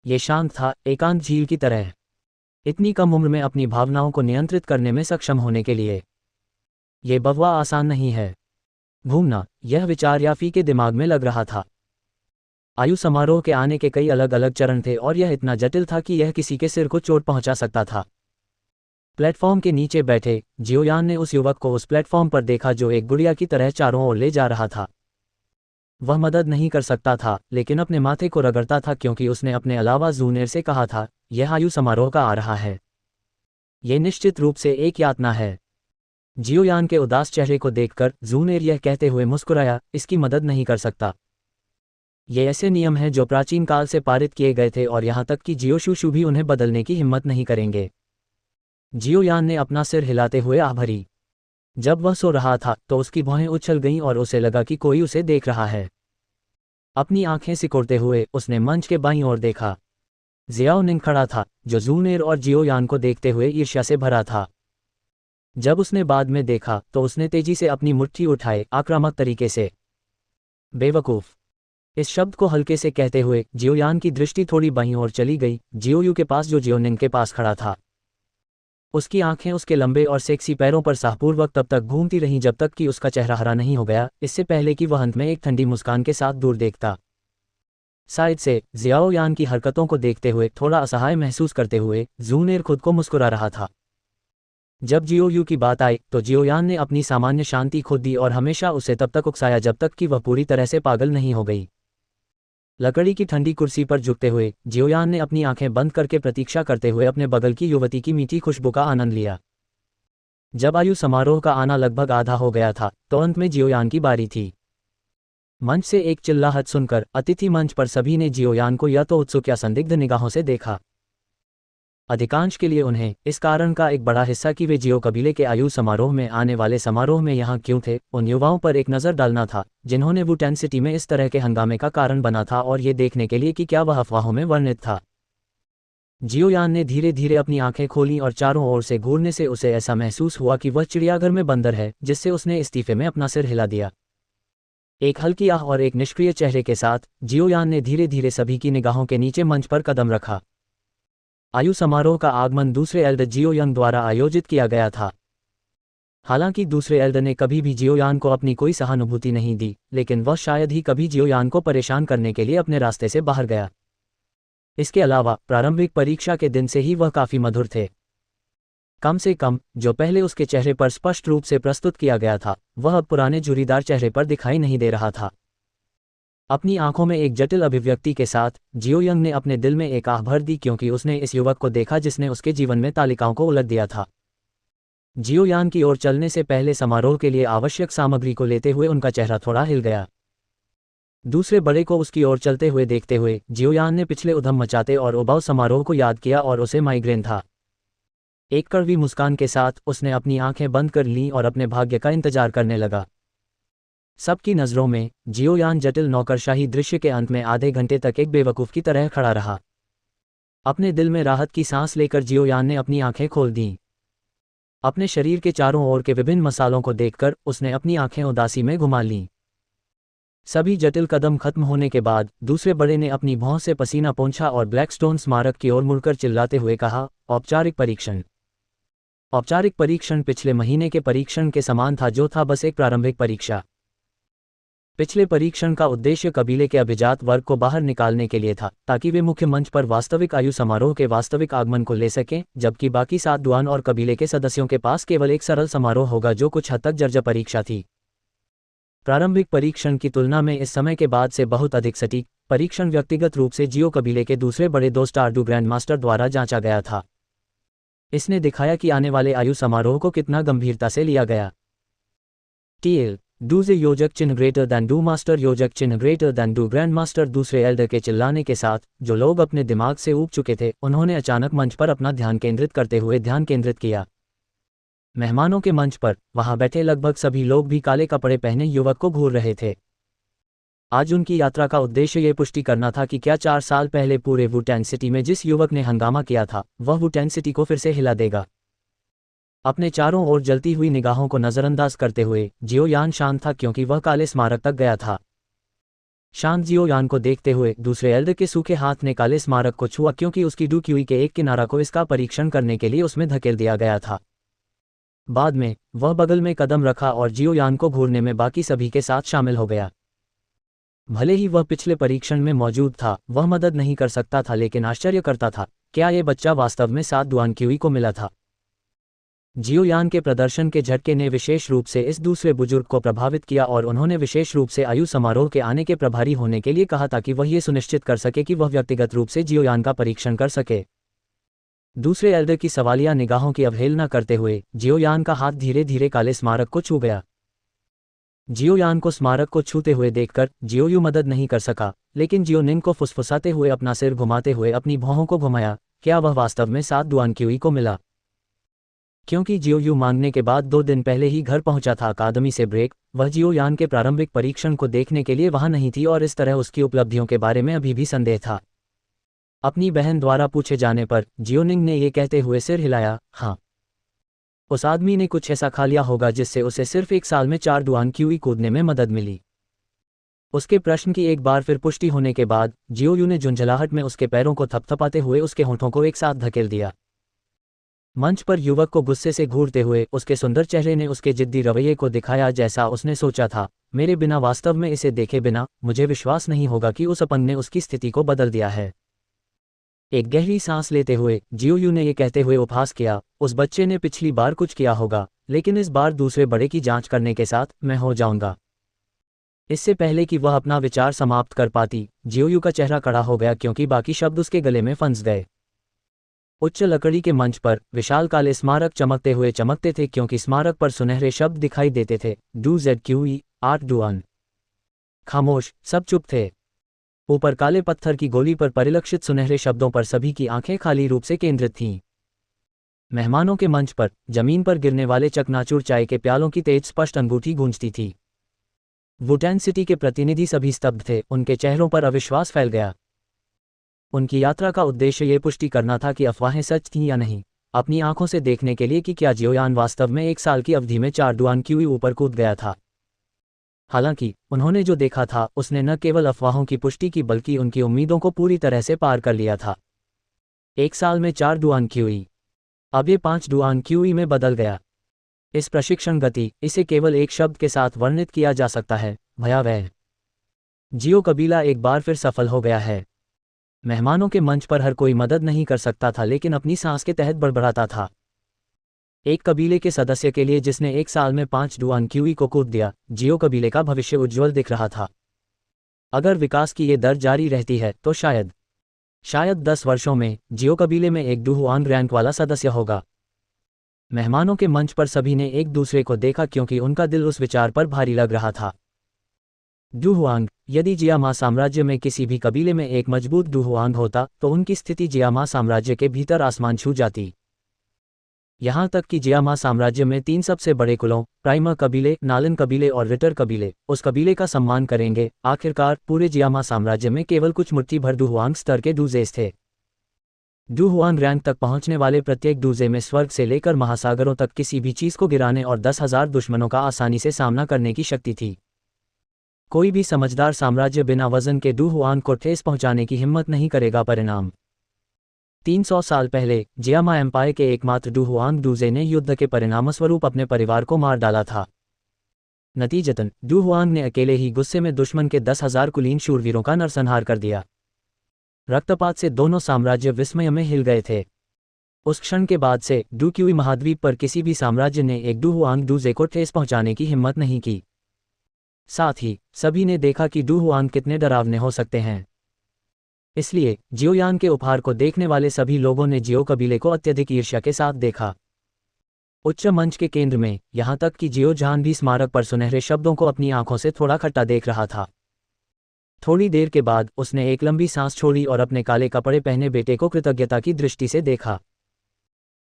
ये शांत था, एकांत झील की तरह। इतनी कम उम्र में अपनी भावनाओं को नियंत्रित करने में सक्षम होने के लिए ये बववा आसान नहीं है। घूमना, यह विचार याफी के दिमाग में लग रहा था। आयु समारोह के आने के कई अलग अलग चरण थे और यह इतना जटिल था कि यह किसी के सिर को चोट पहुंचा सकता था। प्लेटफॉर्म के नीचे बैठे जियोयान ने उस युवक को उस प्लेटफॉर्म पर देखा जो एक गुड़िया की तरह चारों ओर ले जा रहा था। वह मदद नहीं कर सकता था, लेकिन अपने माथे को रगड़ता था क्योंकि उसने अपने अलावा जूनेर से कहा था, यह आयु समारोह का आ रहा है। यह निश्चित रूप से एक यातना है। जियोयान के उदास चेहरे को देखकर जूनेर यह कहते हुए मुस्कुराया, इसकी मदद नहीं कर सकता। ये ऐसे नियम हैं जो प्राचीन काल से पारित किए गए थे और यहाँ तक कि जियोशुशु भी उन्हें बदलने की हिम्मत नहीं करेंगे। जियोयान ने अपना सिर हिलाते हुए आह भरी। जब वह सो रहा था तो उसकी भौहें उछल गईं और उसे लगा कि कोई उसे देख रहा है। अपनी आंखें सिकोड़ते हुए उसने मंच के बाईं ओर देखा। जियाओनिंग खड़ा था, जो जूनेर और जियोयान को देखते हुए ईर्ष्या से भरा था। जब उसने बाद में देखा तो उसने तेजी से अपनी मुट्ठी उठाए, आक्रामक तरीके से। बेवकूफ। इस शब्द को हल्के से कहते हुए जियोयान की दृष्टि थोड़ी बाईं ओर चली गई, जियोयू के पास जो जियोनिंग के पास खड़ा था। उसकी आंखें उसके लंबे और सेक्सी पैरों पर साहपूर्वक तब तक घूमती रहीं जब तक कि उसका चेहरा हरा नहीं हो गया, इससे पहले कि वह अंत में एक ठंडी मुस्कान के साथ दूर देखता। साइड से जियाओयान की हरकतों को देखते हुए थोड़ा असहाय महसूस करते हुए जूनेर खुद को मुस्कुरा रहा था। जब जियोयू की बात आई तो जियोयान ने अपनी सामान्य शांति खो दी और हमेशा उसे तब तक उकसाया जब तक कि वह पूरी तरह से पागल नहीं हो गई। लकड़ी की ठंडी कुर्सी पर झुकते हुए जियोयान ने अपनी आंखें बंद करके प्रतीक्षा करते हुए अपने बगल की युवती की मीठी खुशबू का आनंद लिया। जब आयु समारोह का आना लगभग आधा हो गया था तो अंत में जियोयान की बारी थी। मंच से एक चिल्लाहट सुनकर अतिथि मंच पर सभी ने जियोयान को या तो उत्सुक या संदिग्ध निगाहों से देखा। अधिकांश के लिए उन्हें इस कारण का एक बड़ा हिस्सा कि वे जियो कबीले के आयु समारोह में आने वाले समारोह में यहाँ क्यों थे, उन युवाओं पर एक नज़र डालना था जिन्होंने वुटान सिटी में इस तरह के हंगामे का कारण बना था और ये देखने के लिए कि क्या वह अफवाहों में वर्णित था। जियोयान ने धीरे धीरे अपनी आंखें खोलीं और चारों ओर से घूरने से उसे ऐसा महसूस हुआ कि वह चिड़ियाघर में बंदर है, जिससे उसने इस्तीफे में अपना सिर हिला दिया। एक हल्की आह और एक निष्क्रिय चेहरे के साथ जियोयान ने धीरे धीरे सभी की निगाहों के नीचे मंच पर कदम रखा। आयु समारोह का आगमन दूसरे एल्डर जियोयांग द्वारा आयोजित किया गया था। हालांकि दूसरे एल्डर ने कभी भी जियोयान को अपनी कोई सहानुभूति नहीं दी, लेकिन वह शायद ही कभी जियोयान को परेशान करने के लिए अपने रास्ते से बाहर गया। इसके अलावा प्रारंभिक परीक्षा के दिन से ही वह काफी मधुर थे। कम से कम जो पहले उसके चेहरे पर स्पष्ट रूप से प्रस्तुत किया गया था, वह अब पुराने झुर्रीदार चेहरे पर दिखाई नहीं दे रहा था। अपनी आंखों में एक जटिल अभिव्यक्ति के साथ जियोयांग ने अपने दिल में एक आह भर दी, क्योंकि उसने इस युवक को देखा जिसने उसके जीवन में तालिकाओं को उलट दिया था। जियोयांग की ओर चलने से पहले समारोह के लिए आवश्यक सामग्री को लेते हुए उनका चेहरा थोड़ा हिल गया। दूसरे बड़े को उसकी ओर चलते हुए देखते हुए जियोयांग ने पिछले उधम मचाते और उबाऊ समारोह को याद किया और उसे माइग्रेन था। एक कड़वी मुस्कान के साथ उसने अपनी आंखें बंद कर लीं और अपने भाग्य का इंतजार करने लगा। सबकी नज़रों में जियोयांग जटिल नौकरशाही दृश्य के अंत में आधे घंटे तक एक बेवकूफ़ की तरह खड़ा रहा। अपने दिल में राहत की सांस लेकर जियोयांग ने अपनी आंखें खोल दीं। अपने शरीर के चारों ओर के विभिन्न मसालों को देखकर उसने अपनी आंखें उदासी में घुमा लीं। सभी जटिल कदम खत्म होने के बाद दूसरे बड़े ने अपनी भौं से पसीना पोंछा और ब्लैकस्टोन स्मारक की ओर मुड़कर चिल्लाते हुए कहा, औपचारिक परीक्षण। औपचारिक परीक्षण पिछले महीने के परीक्षण के समान था, जो था बस एक प्रारंभिक परीक्षा। पिछले परीक्षण का उद्देश्य कबीले के अभिजात वर्ग को बाहर निकालने के लिए था, ताकि वे मुख्य मंच पर वास्तविक आयु समारोह के वास्तविक आगमन को ले सकें, जबकि बाकी 7 दुआन और कबीले के सदस्यों के पास केवल एक सरल समारोह होगा जो कुछ हद तक जर्जर परीक्षा थी। प्रारंभिक परीक्षण की तुलना में इस समय के बाद से बहुत अधिक सटीक परीक्षण व्यक्तिगत रूप से जियो कबीले के दूसरे बड़े 2 स्टारडू ग्रैंड मास्टर द्वारा जांचा गया था। इसने दिखाया कि आने वाले आयु समारोह को कितना गंभीरता से लिया गया। टीएल डूजे योजक चिन्ह ग्रेटर दैन डू मास्टर योजक चिन्ह greater than do grand master. दूसरे एल्डर के चिल्लाने के साथ जो लोग अपने दिमाग से ऊब चुके थे, उन्होंने अचानक मंच पर अपना ध्यान केंद्रित करते हुए ध्यान केंद्रित किया। मेहमानों के मंच पर वहां बैठे लगभग सभी लोग भी काले कपड़े पहने युवक को घूर रहे थे। आज उनकी यात्रा का उद्देश्य ये पुष्टि करना था कि क्या 4 साल पहले पूरे वुटेन सिटी में जिस युवक ने हंगामा किया था, वह वुटेन सिटी को फिर से हिला देगा। अपने चारों ओर जलती हुई निगाहों को नजरअंदाज करते हुए जियोयांग शांत था, क्योंकि वह काले स्मारक तक गया था। शांत जियोयांग को देखते हुए दूसरे एल्डर के सूखे हाथ ने काले स्मारक को छुआ, क्योंकि उसकी डूक्यूई के एक किनारा को इसका परीक्षण करने के लिए उसमें धकेल दिया गया था। बाद में वह बगल में कदम रखा और जियोयांग को घूरने में बाकी सभी के साथ शामिल हो गया। भले ही वह पिछले परीक्षण में मौजूद था, वह मदद नहीं कर सकता था, लेकिन आश्चर्य करता था, क्या ये बच्चा वास्तव में 7 दुआन क्यूई को मिला था। जियोयांग के प्रदर्शन के झटके ने विशेष रूप से इस दूसरे बुजुर्ग को प्रभावित किया और उन्होंने विशेष रूप से आयु समारोह के आने के प्रभारी होने के लिए कहा, ताकि वह ये सुनिश्चित कर सके कि वह व्यक्तिगत रूप से जियोयांग का परीक्षण कर सके। दूसरे एल्डर की सवालिया निगाहों की अवहेलना करते हुए जियोयांग का हाथ धीरे धीरे काले स्मारक को छू गया। जियोयांग को स्मारक को छूते हुए देखकर जियोयू मदद नहीं कर सका, लेकिन जियोनिंग को फुसफुसाते हुए अपना सिर घुमाते हुए अपनी भौहों को घुमाया, क्या वह वास्तव में 7 दुआन क्यूई को मिला। क्योंकि जियोयू मांगने के बाद 2 दिन पहले ही घर पहुंचा था अकादमी से ब्रेक, वह जियोयांग के प्रारंभिक परीक्षण को देखने के लिए वहां नहीं थी और इस तरह उसकी उपलब्धियों के बारे में अभी भी संदेह था। अपनी बहन द्वारा पूछे जाने पर जियोनिंग ने यह कहते हुए सिर हिलाया, हाँ, उस आदमी ने कुछ ऐसा खा लिया होगा जिससे उसे सिर्फ 1 साल में 4 दुआन क्यूई कूदने में मदद मिली। उसके प्रश्न की एक बार फिर पुष्टि होने के बाद जियोयू ने झुंझलाहट में उसके पैरों को थपथपाते हुए उसके होठों को एक साथ धकेल दिया। मंच पर युवक को गुस्से से घूरते हुए उसके सुंदर चेहरे ने उसके जिद्दी रवैये को दिखाया, जैसा उसने सोचा था, मेरे बिना वास्तव में इसे देखे बिना मुझे विश्वास नहीं होगा कि उस अपन ने उसकी स्थिति को बदल दिया है। एक गहरी सांस लेते हुए जियोयू ने यह कहते हुए उपहास किया, उस बच्चे ने पिछली बार कुछ किया होगा, लेकिन इस बार दूसरे बड़े की जांच करने के साथ मैं हो जाऊंगा। इससे पहले कि वह अपना विचार समाप्त कर पाती, जियोयू का चेहरा कड़ा हो गया, क्योंकि बाकी शब्द उसके गले में फंस गए। उच्च लकड़ी के मंच पर विशाल काले स्मारक चमकते हुए चमकते थे, क्योंकि स्मारक पर सुनहरे शब्द दिखाई देते थे, डू जेड क्यूई 8 दुआन। खामोश, सब चुप थे। ऊपर काले पत्थर की गोली पर परिलक्षित सुनहरे शब्दों पर सभी की आंखें खाली रूप से केंद्रित थीं। मेहमानों के मंच पर जमीन पर गिरने वाले चकनाचूर चाय के प्यालों की तेज स्पष्ट अंगूठी गूंजती थी। वुटेन सिटी के प्रतिनिधि सभी स्तब्ध थे, उनके चेहरों पर अविश्वास फैल गया। उनकी यात्रा का उद्देश्य ये पुष्टि करना था कि अफवाहें सच थीं या नहीं, अपनी आंखों से देखने के लिए कि क्या जियोयान वास्तव में 1 साल की अवधि में 4 डुआन क्यूई ऊपर कूद गया था। हालांकि उन्होंने जो देखा था उसने न केवल अफवाहों की पुष्टि की बल्कि उनकी उम्मीदों को पूरी तरह से पार कर लिया था। 1 साल में 4 डुआन क्यूई, अब ये 5 डुआन क्यूई में बदल गया। इस प्रशिक्षण गति, इसे केवल एक शब्द के साथ वर्णित किया जा सकता है, भयावह। जियो कबीला एक बार फिर सफल हो गया है। मेहमानों के मंच पर हर कोई मदद नहीं कर सकता था लेकिन अपनी सांस के तहत बड़बड़ाता था। एक कबीले के सदस्य के लिए जिसने 1 साल में 5 डुआन क्यूई को कूद दिया, जियो कबीले का भविष्य उज्ज्वल दिख रहा था। अगर विकास की ये दर जारी रहती है तो शायद 10 वर्षों में जियो कबीले में एक डुहुआन रैंक वाला सदस्य होगा। मेहमानों के मंच पर सभी ने एक दूसरे को देखा क्योंकि उनका दिल उस विचार पर भारी लग रहा था। डुहुआंग, यदि जियामा साम्राज्य में किसी भी कबीले में एक मजबूत डुहुआंग होता तो उनकी स्थिति जियामा साम्राज्य के भीतर आसमान छू जाती। यहाँ तक कि जियामा साम्राज्य में 3 सबसे बड़े कुलों, प्राइमा कबीले, नालन कबीले और रिटर कबीले, उस कबीले का सम्मान करेंगे। आखिरकार पूरे जियामा साम्राज्य में केवल कुछ मुट्ठी भर डुहुआंग स्तर के डूजेस थे। डुहुआन रैंक तक पहुंचने वाले प्रत्येक डूजे में स्वर्ग से लेकर महासागरों तक किसी भी चीज को गिराने और 10,000 दुश्मनों का आसानी से सामना करने की शक्ति थी। कोई भी समझदार साम्राज्य बिना वजन के डुहुआन को ठेस पहुंचाने की हिम्मत नहीं करेगा। परिणाम 300 साल पहले जियामा एम्पायर के एकमात्र डुहुआन डूजे ने युद्ध के परिणामस्वरूप अपने परिवार को मार डाला था। नतीजतन डुहुआन ने अकेले ही गुस्से में दुश्मन के 10,000 कुलीन शूरवीरों का नरसंहार कर दिया। रक्तपात से दोनों साम्राज्य विस्मय में हिल गए थे। उस क्षण के बाद से डुक्यूई महाद्वीप पर किसी भी साम्राज्य ने एक डुहुआंग डूजे को ठेस पहुंचाने की हिम्मत नहीं की। साथ ही सभी ने देखा कि डुहुआंग कितने डरावने हो सकते हैं। इसलिए जियोयान के उपहार को देखने वाले सभी लोगों ने जियो कबीले को अत्यधिक ईर्ष्या के साथ देखा। उच्च मंच के केंद्र में, यहाँ तक कि जियो जहान भी स्मारक पर सुनहरे शब्दों को अपनी आंखों से थोड़ा खट्टा देख रहा था। थोड़ी देर के बाद उसने एक लंबी सांस छोड़ी और अपने काले कपड़े पहने बेटे को कृतज्ञता की दृष्टि से देखा।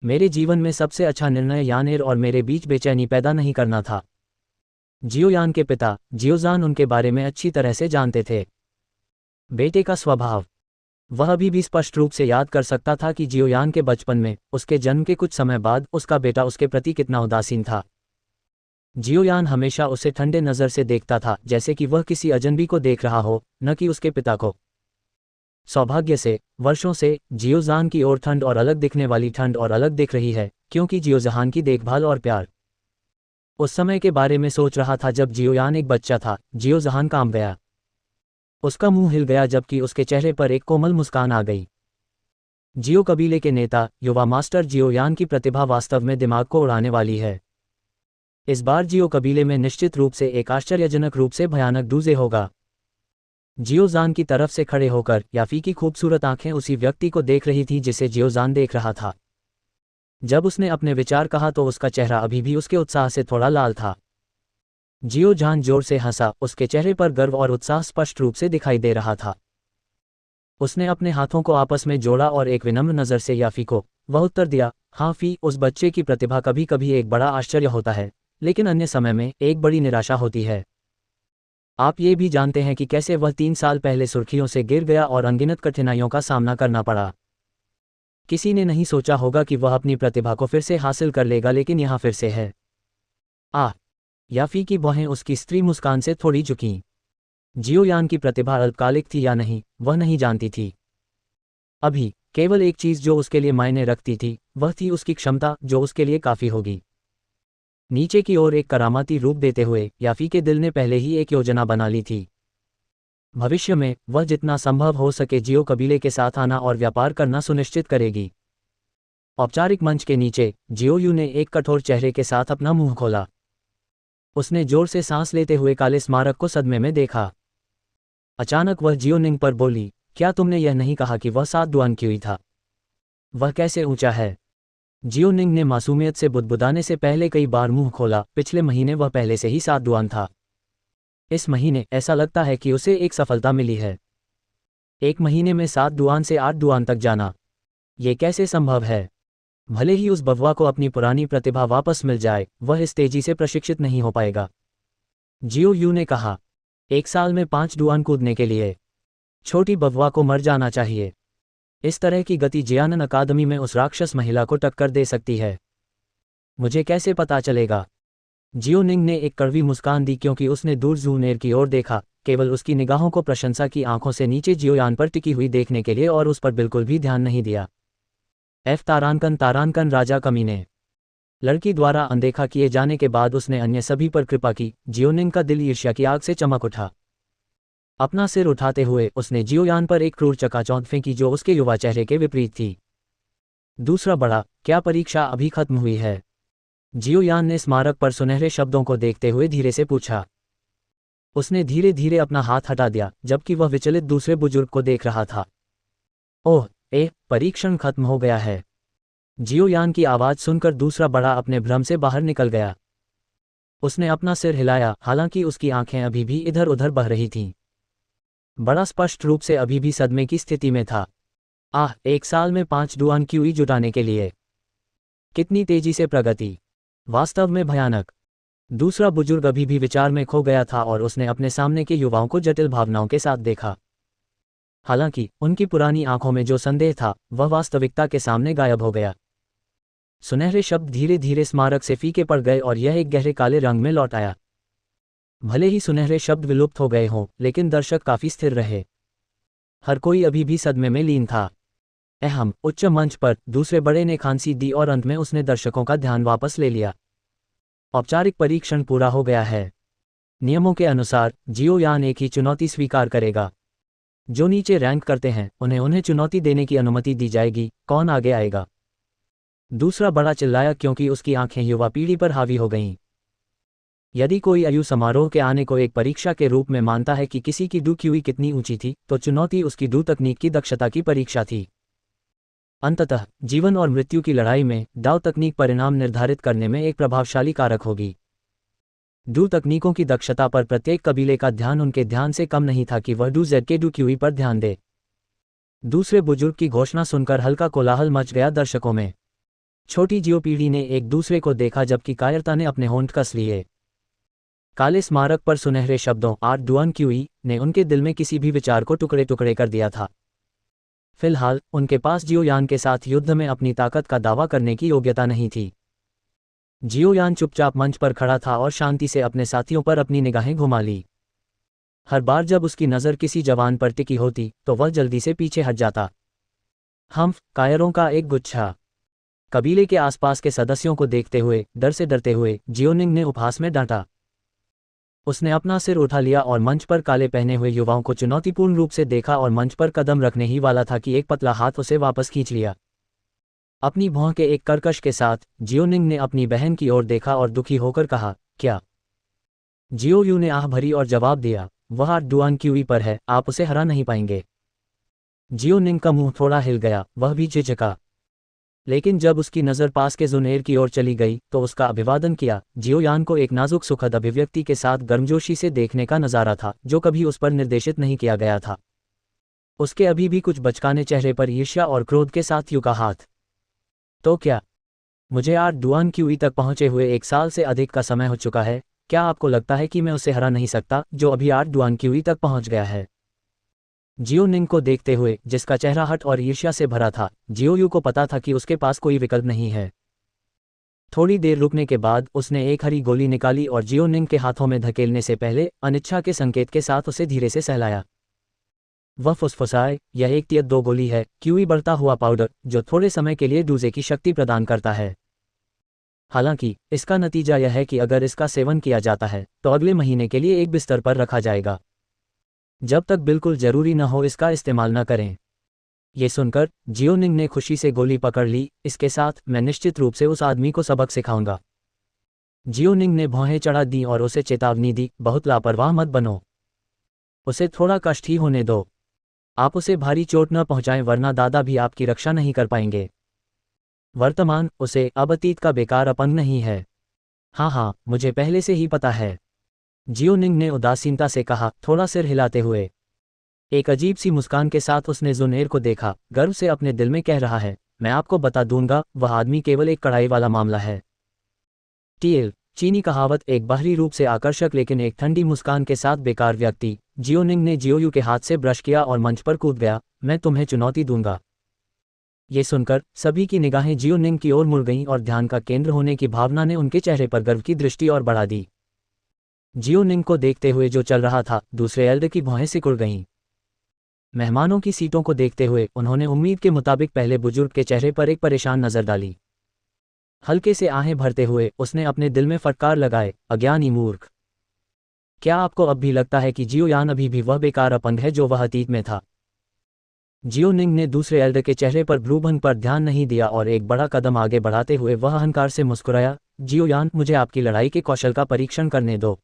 मेरे जीवन में सबसे अच्छा निर्णय यानेर और मेरे बीच बेचैनी पैदा नहीं करना था। जियोयान के पिता जियोजान उनके बारे में अच्छी तरह से जानते थे। बेटे का स्वभाव, वह अभी भी स्पष्ट रूप से याद कर सकता था कि जियोयान के बचपन में, उसके जन्म के कुछ समय बाद, उसका बेटा उसके प्रति कितना उदासीन था। जियोयान हमेशा उसे ठंडे नज़र से देखता था, जैसे कि वह किसी अजनबी को देख रहा हो, न कि उसके पिता को। सौभाग्य से वर्षों से जियोजान की ओर ठंड और अलग दिखने वाली ठंड और अलग दिख रही है, क्योंकि जियोजहान की देखभाल और प्यार। उस समय के बारे में सोच रहा था जब जियोयान एक बच्चा था। जियोजहान काम गया। उसका मुंह हिल गया जबकि उसके चेहरे पर एक कोमल मुस्कान आ गई। जियो कबीले के नेता युवा मास्टर जियोयान की प्रतिभा वास्तव में दिमाग को उड़ाने वाली है। इस बार जियो कबीले में निश्चित रूप से एक आश्चर्यजनक रूप से भयानक डूजे होगा। जियोजान की तरफ से खड़े होकर याफी की खूबसूरत आंखें उसी व्यक्ति को देख रही थी जिसे जियोजान देख रहा था। जब उसने अपने विचार कहा तो उसका चेहरा अभी भी उसके उत्साह से थोड़ा लाल था। जियोजान जोर से हंसा, उसके चेहरे पर गर्व और उत्साह स्पष्ट रूप से दिखाई दे रहा था। उसने अपने हाथों को आपस में जोड़ा और एक विनम्र नज़र से याफी को वह उत्तर दिया, हाँ फी, उस बच्चे की प्रतिभा कभी कभी एक बड़ा आश्चर्य होता है, लेकिन अन्य समय में एक बड़ी निराशा होती है। आप ये भी जानते हैं कि कैसे वह 3 साल पहले सुर्खियों से गिर गया और अनगिनत कठिनाइयों का सामना करना पड़ा। किसी ने नहीं सोचा होगा कि वह अपनी प्रतिभा को फिर से हासिल कर लेगा, लेकिन यहाँ फिर से है। याफी की बाहें उसकी स्त्री मुस्कान से थोड़ी झुकीं। जियोयान की प्रतिभा अल्पकालिक थी या नहीं, वह नहीं जानती थी। अभी केवल एक चीज जो उसके लिए मायने रखती थी, वह थी उसकी क्षमता, जो उसके लिए काफी होगी। नीचे की ओर एक करामाती रूप देते हुए याफी के दिल ने पहले ही एक योजना बना ली थी। भविष्य में वह जितना संभव हो सके जियो कबीले के साथ आना और व्यापार करना सुनिश्चित करेगी। औपचारिक मंच के नीचे जियोयू ने एक कठोर चेहरे के साथ अपना मुंह खोला। उसने जोर से सांस लेते हुए काले स्मारक को सदमे में देखा। अचानक वह जियोनिंग पर बोली, क्या तुमने यह नहीं कहा कि वह 7 डुआन क्यूई था? वह कैसे ऊंचा है? जियोनिंग ने मासूमियत से बुदबुदाने से पहले कई बार मुंह खोला। पिछले महीने वह पहले से ही 7 डुआन था। इस महीने ऐसा लगता है कि उसे एक सफलता मिली है। 1 महीने में 7 डुआन से 8 डुआन तक जाना, ये कैसे संभव है? भले ही उस बव्वा को अपनी पुरानी प्रतिभा वापस मिल जाए, वह इस तेजी से प्रशिक्षित नहीं हो पाएगा। जियोयू ने कहा, 1 साल में 5 डुआन कूदने के लिए छोटी बव्वा को मर जाना चाहिए। इस तरह की गति जियानन अकादमी में उस राक्षस महिला को टक्कर दे सकती है। मुझे कैसे पता चलेगा? जियोनिंग ने एक कड़वी मुस्कान दी क्योंकि उसने दूर ज़ूनेर की ओर देखा, केवल उसकी निगाहों को प्रशंसा की आंखों से नीचे जियोयान पर टिकी हुई देखने के लिए, और उस पर बिल्कुल भी ध्यान नहीं दिया। तारानकन राजा कमीने। लड़की द्वारा अनदेखा किए जाने के बाद उसने अन्य सभी पर कृपा की। जियोनिंग का दिल ईर्ष्या की आग से चमक उठा। अपना सिर उठाते हुए उसने जियोयान पर एक क्रूर चकाचौंध फेंकी जो उसके युवा चेहरे के विपरीत थी। दूसरा बड़ा, क्या परीक्षा अभी खत्म हुई है? जियोयान ने स्मारक पर सुनहरे शब्दों को देखते हुए धीरे से पूछा। उसने धीरे धीरे अपना हाथ हटा दिया, जबकि वह विचलित दूसरे बुजुर्ग को देख रहा था। ओह, परीक्षण खत्म हो गया है। जियोयान की आवाज सुनकर दूसरा बड़ा अपने भ्रम से बाहर निकल गया। उसने अपना सिर हिलाया, हालांकि उसकी आंखें अभी भी इधर उधर बह रही थीं। बड़ा स्पष्ट रूप से अभी भी सदमे की स्थिति में था। 1 साल में 5 डुआन क्यूई जुटाने के लिए कितनी तेजी से प्रगति! वास्तव में भयानक। दूसरा बुजुर्ग अभी भी विचार में खो गया था और उसने अपने सामने के युवाओं को जटिल भावनाओं के साथ देखा। हालांकि उनकी पुरानी आंखों में जो संदेह था वह वास्तविकता के सामने गायब हो गया। सुनहरे शब्द धीरे धीरे स्मारक से फीके पड़ गए और यह एक गहरे काले रंग में लौट आया। भले ही सुनहरे शब्द विलुप्त हो गए हों, लेकिन दर्शक काफी स्थिर रहे। हर कोई अभी भी सदमे में लीन था। उच्च मंच पर दूसरे बड़े ने खांसी दी और अंत में उसने दर्शकों का ध्यान वापस ले लिया। औपचारिक परीक्षण पूरा हो गया है। नियमों के अनुसार जियोयान एक ही चुनौती स्वीकार करेगा। जो नीचे रैंक करते हैं उन्हें चुनौती देने की अनुमति दी जाएगी। कौन आगे आएगा? दूसरा बड़ा चिल्लाया क्योंकि उसकी आंखें युवा पीढ़ी पर हावी हो गईं। यदि कोई आयु समारोह के आने को एक परीक्षा के रूप में मानता है कि किसी की डू क्यूई कितनी ऊंची थी, तो चुनौती उसकी डू तकनीक की दक्षता की परीक्षा थी। अंततः जीवन और मृत्यु की लड़ाई में डाउ तकनीक परिणाम निर्धारित करने में एक प्रभावशाली कारक होगी। डू तकनीकों की दक्षता पर प्रत्येक कबीले का ध्यान उनके ध्यान से कम नहीं था कि वह डू जेड के डू क्यूई पर ध्यान दे। दूसरे बुजुर्ग की घोषणा सुनकर हल्का कोलाहल मच गया दर्शकों में। छोटी जियो पीढ़ी ने एक दूसरे को देखा जबकि कायरता ने अपने होंठ कस लिए। काले स्मारक पर सुनहरे शब्दों 8 डुआन क्यूई ने उनके दिल में किसी भी विचार को टुकड़े टुकड़े कर दिया था। फिलहाल उनके पास जियोयान के साथ युद्ध में अपनी ताकत का दावा करने की योग्यता नहीं थी। जियोयान चुपचाप मंच पर खड़ा था और शांति से अपने साथियों पर अपनी निगाहें घुमा ली। हर बार जब उसकी नज़र किसी जवान पर टिकी होती तो वह जल्दी से पीछे हट जाता। कायरों का एक गुच्छा। कबीले के आसपास के सदस्यों को देखते हुए डर से डरते हुए जियोनिंग ने उपहास में डांटा। उसने अपना सिर उठा लिया और मंच पर काले पहने हुए युवाओं को चुनौतीपूर्ण रूप से देखा और मंच पर कदम रखने ही वाला था कि एक पतला हाथ उसे वापस खींच लिया। अपनी भौं के एक कर्कश के साथ जियोनिंग ने अपनी बहन की ओर देखा और दुखी होकर कहा, क्या? जियोयू ने आह भरी और जवाब दिया, वह 8 डुआन क्यूई पर है, आप उसे हरा नहीं पाएंगे। जियोनिंग का मुंह थोड़ा हिल गया, वह भी झिझका। लेकिन जब उसकी नज़र पास के ज़ुनेर की ओर चली गई तो उसका अभिवादन किया। जियोयान को एक नाजुक सुखद अभिव्यक्ति के साथ गर्मजोशी से देखने का नज़ारा था जो कभी उस पर निर्देशित नहीं किया गया था। उसके अभी भी कुछ बचकाने चेहरे पर ईर्ष्या और क्रोध के साथ यू का हाथ। तो क्या? मुझे 8 डुआन क्यूई तक पहुंचे हुए 1 साल से अधिक का समय हो चुका है। क्या आपको लगता है कि मैं उसे हरा नहीं सकता जो अभी 8 डुआन क्यूई तक पहुंच गया है? जियोनिंग को देखते हुए जिसका चेहरा हट और ईर्ष्या से भरा था, जियोयू को पता था कि उसके पास कोई विकल्प नहीं है। थोड़ी देर रुकने के बाद उसने एक हरी गोली निकाली और जियोनिंग के हाथों में धकेलने से पहले अनिच्छा के संकेत के साथ उसे धीरे से सहलाया। वह फुसफुसाए, यह एक तियत 2 गोली है, क्यूई बढ़ता हुआ पाउडर जो थोड़े समय के लिए डूजे की शक्ति प्रदान करता है। हालांकि इसका नतीजा यह है कि अगर इसका सेवन किया जाता है तो अगले महीने के लिए एक बिस्तर पर रखा जाएगा। जब तक बिल्कुल जरूरी न हो इसका इस्तेमाल न करें। ये सुनकर जियोनिंग ने खुशी से गोली पकड़ ली। इसके साथ मैं निश्चित रूप से उस आदमी को सबक सिखाऊंगा। जियोनिंग ने भौहें चढ़ा दी और उसे चेतावनी दी, बहुत लापरवाह मत बनो। उसे थोड़ा कष्ट ही होने दो। आप उसे भारी चोट न पहुंचाएं वरना दादा भी आपकी रक्षा नहीं कर पाएंगे। वर्तमान उसे अब अतीत का बेकार अपंग नहीं है। हाँ, मुझे पहले से ही पता है, जियोनिंग ने उदासीनता से कहा, थोड़ा सिर हिलाते हुए। एक अजीब सी मुस्कान के साथ उसने ज़ुनेर को देखा, गर्व से अपने दिल में कह रहा है, मैं आपको बता दूंगा, वह आदमी केवल एक कड़ाई वाला मामला है। चीनी कहावत एक बाहरी रूप से आकर्षक लेकिन एक ठंडी मुस्कान के साथ बेकार व्यक्ति। जियोनिंग ने जियोयू के हाथ से ब्रश किया और मंच पर कूद गया। मैं तुम्हें चुनौती दूंगा। ये सुनकर सभी की निगाहें जियोनिंग की ओर मुड़ गईं और ध्यान का केंद्र होने की भावना ने उनके चेहरे पर गर्व की दृष्टि और बढ़ा दी। जियोनिंग को देखते हुए जो चल रहा था, दूसरे एल्डर की भौहें सिकुड़ गईं। मेहमानों की सीटों को देखते हुए उन्होंने उम्मीद के मुताबिक पहले बुजुर्ग के चेहरे पर एक परेशान नजर डाली। हल्के से आहें भरते हुए उसने अपने दिल में फटकार लगाए, अज्ञानी मूर्ख। क्या आपको अब भी लगता है कि जियोयान अभी भी वह बेकार अपंग है जो वह अतीत में था? जियोनिंग ने दूसरे एल्डर के चेहरे पर भ्रूभंग पर ध्यान नहीं दिया और एक बड़ा कदम आगे बढ़ाते हुए वह अहंकार से मुस्कुराया, जियोयान, मुझे आपकी लड़ाई के कौशल का परीक्षण करने दो।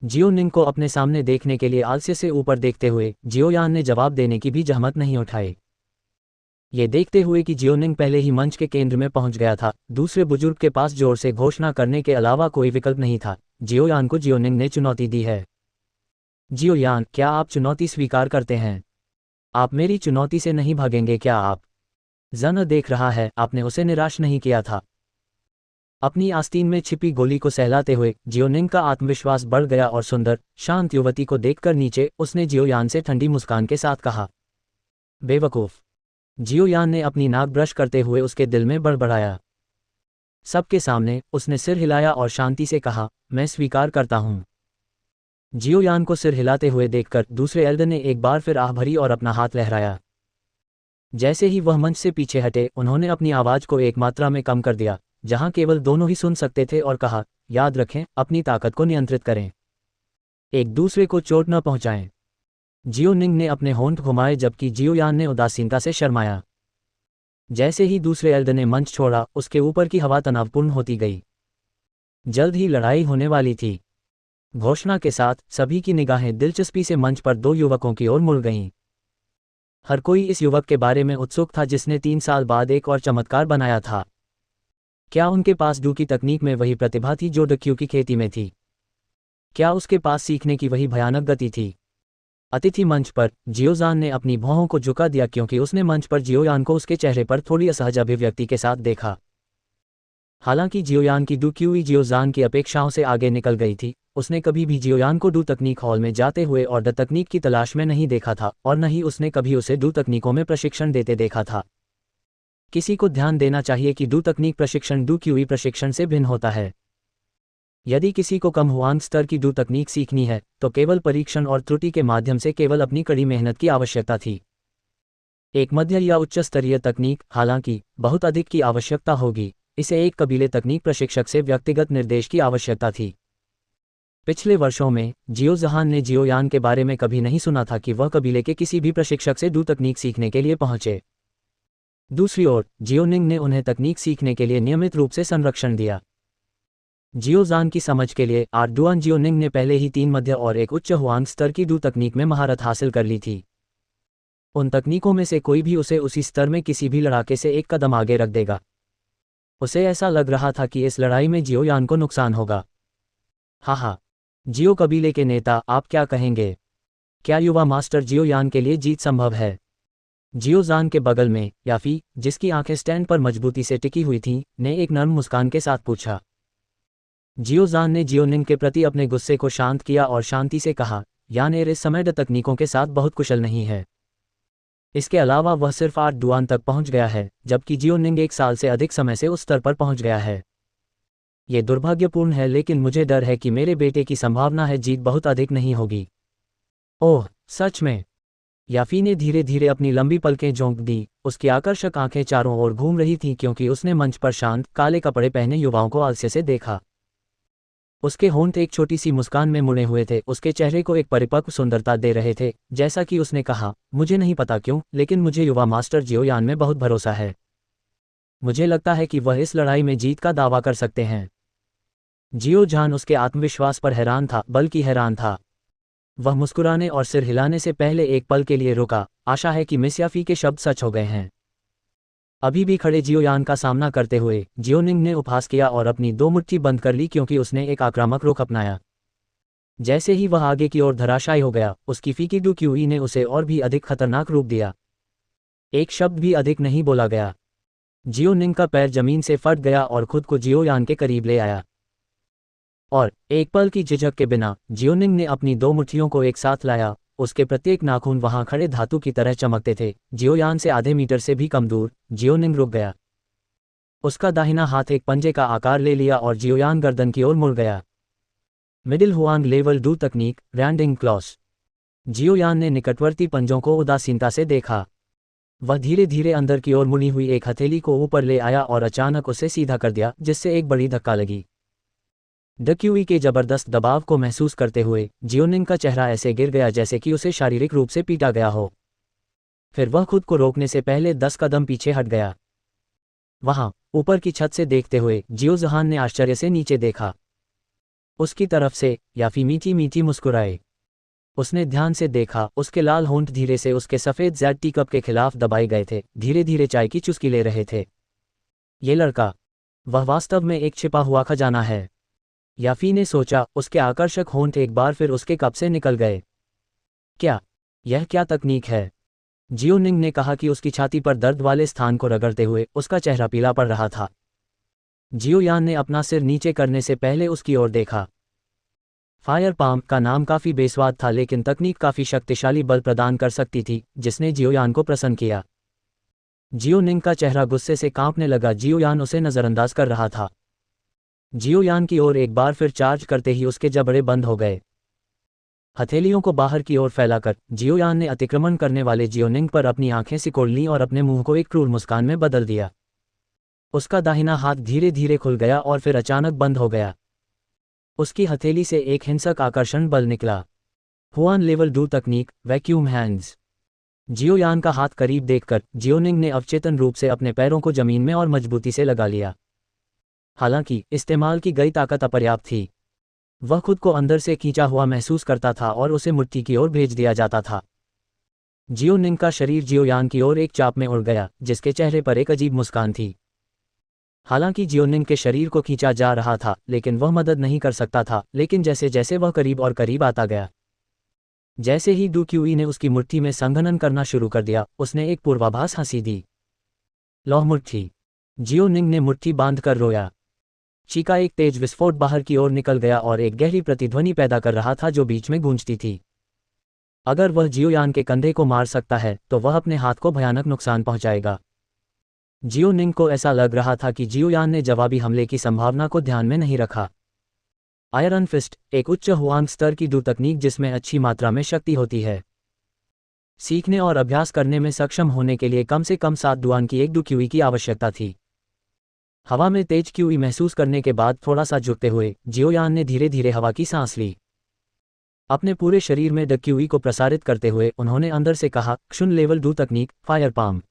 जियोनिंग को अपने सामने देखने के लिए आलस्य से ऊपर देखते हुए जियोयान ने जवाब देने की भी जहमत नहीं उठाई। ये देखते हुए कि जियोनिंग पहले ही मंच के केंद्र में पहुंच गया था, दूसरे बुजुर्ग के पास जोर से घोषणा करने के अलावा कोई विकल्प नहीं था। जियोयान को जियोनिंग ने चुनौती दी है। जियोयान, क्या आप चुनौती स्वीकार करते हैं? आप मेरी चुनौती से नहीं भागेंगे क्या? आप जन देख रहा है, आपने उसे निराश नहीं किया था। अपनी आस्तीन में छिपी गोली को सहलाते हुए जियोनिंग का आत्मविश्वास बढ़ गया और सुंदर शांत युवती को देखकर नीचे उसने जियोयान से ठंडी मुस्कान के साथ कहा, बेवकूफ। जियोयान ने अपनी नाक ब्रश करते हुए उसके दिल में बड़बड़ाया। सबके सामने उसने सिर हिलाया और शांति से कहा, मैं स्वीकार करता हूं। जियोयान को सिर हिलाते हुए देखकर दूसरे एल्डर ने एक बार फिर आह भरी और अपना हाथ लहराया। जैसे ही वह मंच से पीछे हटे उन्होंने अपनी आवाज को एक मात्रा में कम कर दिया, जहां केवल दोनों ही सुन सकते थे, और कहा, याद रखें, अपनी ताकत को नियंत्रित करें, एक दूसरे को चोट न पहुंचाएं। जियोनिंग ने अपने होंठ घुमाए जबकि जियोयान ने उदासीनता से शर्माया। जैसे ही दूसरे एल्डर ने मंच छोड़ा उसके ऊपर की हवा तनावपूर्ण होती गई। जल्द ही लड़ाई होने वाली थी। घोषणा के साथ सभी की निगाहें दिलचस्पी से मंच पर दो युवकों की ओर मुड़ गईं। हर कोई इस युवक के बारे में उत्सुक था जिसने 3 साल बाद एक और चमत्कार बनाया था। क्या उनके पास डू की तकनीक में वही प्रतिभा थी जो डक्यू की खेती में थी? क्या उसके पास सीखने की वही भयानक गति थी? अतिथि मंच पर जियोजान ने अपनी भौहों को झुका दिया क्योंकि उसने मंच पर जियोयान को उसके चेहरे पर थोड़ी असहज अभिव्यक्ति के साथ देखा। हालांकि जियोयान की डू क्यूई जियोजान की अपेक्षाओं से आगे निकल गई थी, उसने कभी भी जियोयान को डू तकनीक हॉल में जाते हुए और द तकनीक की तलाश में नहीं देखा था और न ही उसने कभी उसे डू तकनीकों में प्रशिक्षण देते देखा था। किसी को ध्यान देना चाहिए कि डू तकनीक प्रशिक्षण डू क्यूई प्रशिक्षण से भिन्न होता है। यदि किसी को कम हुआंग स्तर की डू तकनीक सीखनी है तो केवल परीक्षण और त्रुटि के माध्यम से केवल अपनी कड़ी मेहनत की आवश्यकता थी। एक मध्य या उच्च स्तरीय तकनीक, हालांकि, बहुत अधिक की आवश्यकता होगी। इसे एक कबीले तकनीक प्रशिक्षक से व्यक्तिगत निर्देश की आवश्यकता थी। पिछले वर्षों में जियोजहान ने जियोयान के बारे में कभी नहीं सुना था कि वह कबीले के किसी भी प्रशिक्षक से डू तकनीक सीखने के लिए पहुंचे। दूसरी ओर जियोनिंग ने उन्हें तकनीक सीखने के लिए नियमित रूप से संरक्षण दिया। जियोजान की समझ के लिए आर्डुआन जियोनिंग ने पहले ही 3 मध्य और एक उच्च हुआंग स्तर की डू तकनीक में महारत हासिल कर ली थी। उन तकनीकों में से कोई भी उसे उसी स्तर में किसी भी लड़ाके से एक कदम आगे रख देगा। उसे ऐसा लग रहा था कि इस लड़ाई में जियोयान को नुकसान होगा। हाँ, जियो कबीले के नेता, आप क्या कहेंगे? क्या युवा मास्टर जियोयान के लिए जीत संभव है? जियोजान के बगल में याफी, जिसकी आंखें स्टैंड पर मजबूती से टिकी हुई थीं, ने एक नर्म मुस्कान के साथ पूछा। जियोजान ने जियोनिंग के प्रति अपने गुस्से को शांत किया और शांति से कहा, यानेर इस समय ड तकनीकों के साथ बहुत कुशल नहीं है। इसके अलावा वह सिर्फ 8 डुआन तक पहुंच गया है, जबकि जियोनिंग 1 साल से अधिक समय से उस स्तर पर पहुंच गया है। ये दुर्भाग्यपूर्ण है, लेकिन मुझे डर है कि मेरे बेटे की संभावना है जीत बहुत अधिक नहीं होगी। ओह, सच में? याफी ने धीरे धीरे अपनी लंबी पलकें झोंक दी। उसकी आकर्षक आंखें चारों ओर घूम रही थीं क्योंकि उसने मंच पर शांत काले कपड़े पहने युवाओं को आलस्य से देखा। उसके होंठ एक छोटी सी मुस्कान में मुड़े हुए थे, उसके चेहरे को एक परिपक्व सुंदरता दे रहे थे। जैसा कि उसने कहा, मुझे नहीं पता क्यों, लेकिन मुझे युवा मास्टर जियोयान में बहुत भरोसा है। मुझे लगता है कि वह इस लड़ाई में जीत का दावा कर सकते हैं। जियोजान उसके आत्मविश्वास पर हैरान था, बल्कि हैरान था। वह मुस्कुराने और सिर हिलाने से पहले एक पल के लिए रुका। आशा है कि मिस याफी के शब्द सच हो गए हैं। अभी भी खड़े जियोयान का सामना करते हुए जियोनिंग ने उपहास किया और अपनी 2 मुट्ठी बंद कर ली क्योंकि उसने एक आक्रामक रुख अपनाया। जैसे ही वह आगे की ओर धराशायी हो गया, उसकी फीकी डू क्यूई ने उसे और भी अधिक खतरनाक रूप दिया। एक शब्द भी अधिक नहीं बोला गया। जियोनिंग का पैर जमीन से फट गया और खुद को जियोयान के करीब ले आया। और एक पल की झिझक के बिना जियोनिंग ने अपनी 2 मुट्ठियों को एक साथ लाया उसके प्रत्येक नाखून वहां खड़े धातु की तरह चमकते थे। जियोयान से आधे मीटर से भी कम दूर जियोनिंग रुक गया। उसका दाहिना हाथ एक पंजे का आकार ले लिया और जियोयान गर्दन की ओर मुड़ गया। मिडिल हुआंग लेवल 2 तकनीक रैंडिंग क्लॉस। जियोयान ने निकटवर्ती पंजों को उदासीनता से देखा। वह धीरे धीरे अंदर की ओर मुड़ी हुई एक हथेली को ऊपर ले आया और अचानक उसे सीधा कर दिया, जिससे एक बड़ी धक्का लगी। डक्यूई के जबरदस्त दबाव को महसूस करते हुए जियोनिंग का चेहरा ऐसे गिर गया जैसे कि उसे शारीरिक रूप से पीटा गया हो। फिर वह खुद को रोकने से पहले 10 कदम पीछे हट गया। वहां ऊपर की छत से देखते हुए जियो जहान ने आश्चर्य से नीचे देखा। उसकी तरफ से याफी मीठी मीठी मुस्कुराए। उसने ध्यान से देखा, उसके लाल होंठ धीरे से उसके सफ़ेद ज़ैड टी कप के खिलाफ दबाए गए थे, धीरे धीरे चाय की चुस्की ले रहे थे। ये लड़का, वह वास्तव में एक छिपा हुआ खजाना है, याफी ने सोचा। उसके आकर्षक होंठ एक बार फिर उसके कप से निकल गए। यह क्या तकनीक है? जियोनिंग ने कहा कि उसकी छाती पर दर्द वाले स्थान को रगड़ते हुए उसका चेहरा पीला पड़ रहा था। जियोयान ने अपना सिर नीचे करने से पहले उसकी ओर देखा। फायर पाम का नाम काफ़ी बेस्वाद था, लेकिन तकनीक काफ़ी शक्तिशाली बल प्रदान कर सकती थी, जिसने जियोयान को प्रसन्न किया। जियोनिंग का चेहरा गुस्से से कांपने लगा। जियोयान उसे नज़रअंदाज कर रहा था। जियोयान की ओर एक बार फिर चार्ज करते ही उसके जबड़े बंद हो गए। हथेलियों को बाहर की ओर फैलाकर जियोयान ने अतिक्रमण करने वाले जियोनिंग पर अपनी आंखें सिकोड़ लीं और अपने मुंह को एक क्रूर मुस्कान में बदल दिया। उसका दाहिना हाथ धीरे धीरे खुल गया और फिर अचानक बंद हो गया। उसकी हथेली से एक हिंसक आकर्षण बल निकला। हुआन लेवल 2 तकनीक वैक्यूम हैंड्स। जियोयान का हाथ करीब देखकर जियोनिंग ने अवचेतन रूप से अपने पैरों को जमीन में और मजबूती से लगा लिया। हालांकि इस्तेमाल की गई ताकत अपर्याप्त थी। वह खुद को अंदर से खींचा हुआ महसूस करता था और उसे मुट्ठी की ओर भेज दिया जाता था। जियोनिंग का शरीर जियोयान की ओर एक चाप में उड़ गया, जिसके चेहरे पर एक अजीब मुस्कान थी। हालांकि जियोनिंग के शरीर को खींचा जा रहा था, लेकिन वह मदद नहीं कर सकता था। लेकिन जैसे जैसे वह करीब और करीब आता गया, जैसे ही डूक्यूई ने उसकी मुट्ठी में संघनन करना शुरू कर दिया, उसने एक पूर्वाभास हंसी दी। लौह मुट्ठी। जियोनिंग ने मुट्ठी बांध कर रोया। चीका एक तेज विस्फोट बाहर की ओर निकल गया और एक गहरी प्रतिध्वनि पैदा कर रहा था जो बीच में गूंजती थी। अगर वह जियोयान के कंधे को मार सकता है तो वह अपने हाथ को भयानक नुकसान पहुंचाएगा। जियोनिंग को ऐसा लग रहा था कि जियोयान ने जवाबी हमले की संभावना को ध्यान में नहीं रखा। आयरन फिस्ट एक उच्च हुआंग स्तर की दो तकनीक जिसमें अच्छी मात्रा में शक्ति होती है। सीखने और अभ्यास करने में सक्षम होने के लिए कम से कम 7 डुआन की एक डुक्यूई की आवश्यकता थी। हवा में तेज क्यूई महसूस करने के बाद थोड़ा सा झुकते हुए जियोयान ने धीरे धीरे हवा की सांस ली। अपने पूरे शरीर में डक्यूई को प्रसारित करते हुए उन्होंने अंदर से कहा, क्षुण लेवल 2 तकनीक फायर पाम।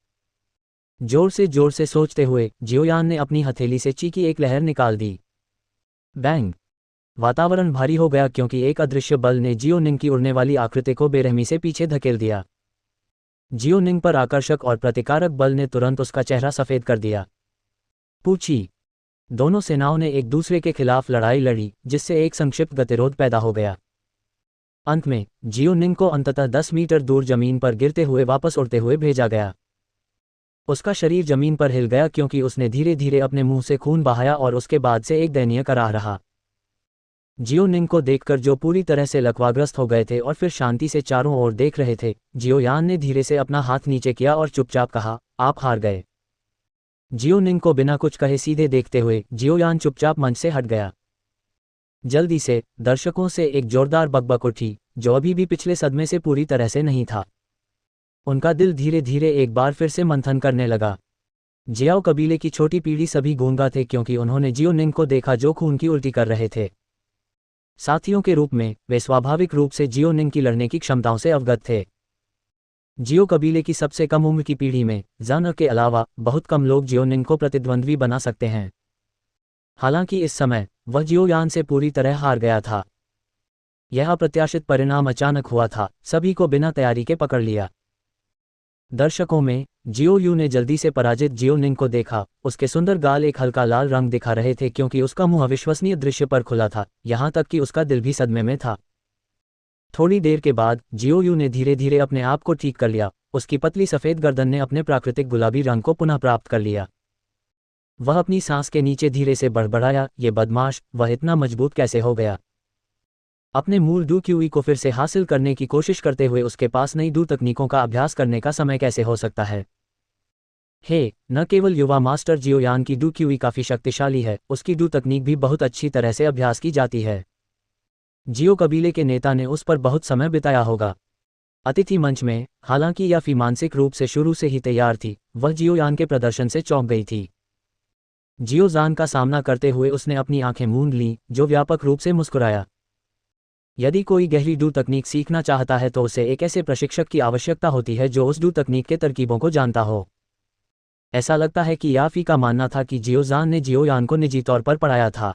जोर से सोचते हुए जियोयान ने अपनी हथेली से ची की एक लहर निकाल दी। बैंग। वातावरण भारी हो गया क्योंकि एक अदृश्य बल ने जियोनिंग की उड़ने वाली आकृति को बेरहमी से पीछे धकेल दिया। जियोनिंग पर आकर्षक और प्रतिकारक बल ने तुरंत उसका चेहरा सफेद कर दिया। पूछी। दोनों सेनाओं ने एक दूसरे के खिलाफ लड़ाई लड़ी, जिससे एक संक्षिप्त गतिरोध पैदा हो गया। अंत में जियोनिंग को अंततः 10 मीटर दूर जमीन पर गिरते हुए वापस उड़ते हुए भेजा गया। उसका शरीर जमीन पर हिल गया क्योंकि उसने धीरे धीरे अपने मुंह से खून बहाया और उसके बाद से एक दयनीय कराह रहा। जियोनिंग को देखकर जो पूरी तरह से लकवाग्रस्त हो गए थे और फिर शांति से चारों ओर देख रहे थे, जियोयान ने धीरे से अपना हाथ नीचे किया और चुपचाप कहा, आप हार गए। जियोनिंग को बिना कुछ कहे सीधे देखते हुए जियोयान चुपचाप मंच से हट गया। जल्दी से दर्शकों से एक जोरदार बकबक उठी, जो अभी भी पिछले सदमे से पूरी तरह से नहीं था। उनका दिल धीरे धीरे एक बार फिर से मंथन करने लगा। जियाओ कबीले की छोटी पीढ़ी सभी गूंगा थे क्योंकि उन्होंने जियोनिंग को देखा जो खून की उल्टी कर रहे थे। साथियों के रूप में वे स्वाभाविक रूप से जियोनिंग की लड़ने की क्षमताओं से अवगत थे। जियो कबीले की सबसे कम उम्र की पीढ़ी में जान के अलावा बहुत कम लोग जियोनिंग को प्रतिद्वंद्वी बना सकते हैं। हालांकि इस समय वह जियोयान से पूरी तरह हार गया था। यह अप्रत्याशित परिणाम अचानक हुआ था, सभी को बिना तैयारी के पकड़ लिया। दर्शकों में जियो यू ने जल्दी से पराजित जियोनिंग को देखा। उसके सुंदर गाल एक हल्का लाल रंग दिखा रहे थे क्योंकि उसका मुंह अविश्वसनीय दृश्य पर खुला था, यहाँ तक कि उसका दिल भी सदमे में था। थोड़ी देर के बाद जियो यू ने धीरे धीरे अपने आप को ठीक कर लिया। उसकी पतली सफ़ेद गर्दन ने अपने प्राकृतिक गुलाबी रंग को पुनः प्राप्त कर लिया। वह अपनी सांस के नीचे धीरे से बड़बड़ाया, ये बदमाश, वह इतना मजबूत कैसे हो गया? अपने मूल डू क्यूई को फिर से हासिल करने की कोशिश करते हुए उसके पास नई डू तकनीकों का अभ्यास करने का समय कैसे हो सकता है? न केवल युवा मास्टर जियो यान की डू क्यूई काफ़ी शक्तिशाली है, उसकी डू तकनीक भी बहुत अच्छी तरह से अभ्यास की जाती है। जियो कबीले के नेता ने उस पर बहुत समय बिताया होगा। अतिथि मंच में, हालांकि याफी मानसिक रूप से शुरू से ही तैयार थी, वह जियो यान के प्रदर्शन से चौंक गई थी। जियो जान का सामना करते हुए उसने अपनी आंखें मूंद लीं, जो व्यापक रूप से मुस्कुराया। यदि कोई गहरी डू तकनीक सीखना चाहता है तो उसे एक ऐसे प्रशिक्षक की आवश्यकता होती है जो उस डू तकनीक के तरकीबों को जानता हो। ऐसा लगता है कि याफी का मानना था कि जियो जान ने जियो यान को निजी तौर पर पढ़ाया था।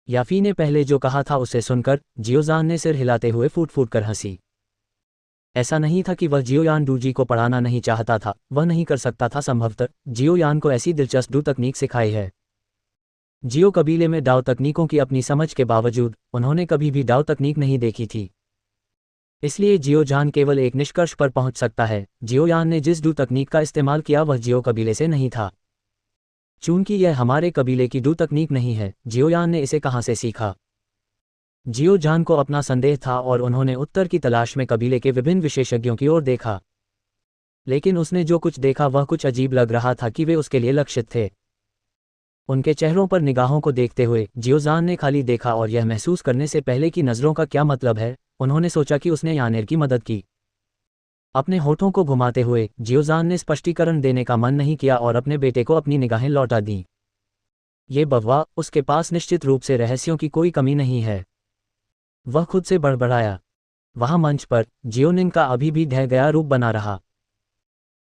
याफी ने पहले जो कहा था उसे सुनकर जियो जान ने सिर हिलाते हुए फूट फूट कर हंसी। ऐसा नहीं था कि वह जियो यान डू जी को पढ़ाना नहीं चाहता था, वह नहीं कर सकता था। संभवतः जियो यान को ऐसी दिलचस्प डू तकनीक सिखाई है। जियो कबीले में डाउ तकनीकों की अपनी समझ के बावजूद उन्होंने कभी भी डाउ तकनीक नहीं देखी थी। इसलिए जियो जान केवल एक निष्कर्ष पर पहुंच सकता है, जियो यान ने जिस डू तकनीक का इस्तेमाल किया वह जियो कबीले से नहीं था। चूंकि यह हमारे कबीले की डू तकनीक नहीं है, जियो यान ने इसे कहां से सीखा? जियो जान को अपना संदेह था और उन्होंने उत्तर की तलाश में कबीले के विभिन्न विशेषज्ञों की ओर देखा। लेकिन उसने जो कुछ देखा वह कुछ अजीब लग रहा था कि वे उसके लिए लक्षित थे। उनके चेहरों पर निगाहों को देखते हुए जियो जान ने खाली देखा और यह महसूस करने से पहले कि नज़रों का क्या मतलब है, उन्होंने सोचा कि उसने यानेर की मदद की। अपने होठों को घुमाते हुए जियो जान ने स्पष्टीकरण देने का मन नहीं किया और अपने बेटे को अपनी निगाहें लौटा दीं। ये बव्वा, उसके पास निश्चित रूप से रहस्यों की कोई कमी नहीं है, वह खुद से बड़बड़ाया। वहां मंच पर जियोनिंग का अभी भी ढह गया रूप बना रहा।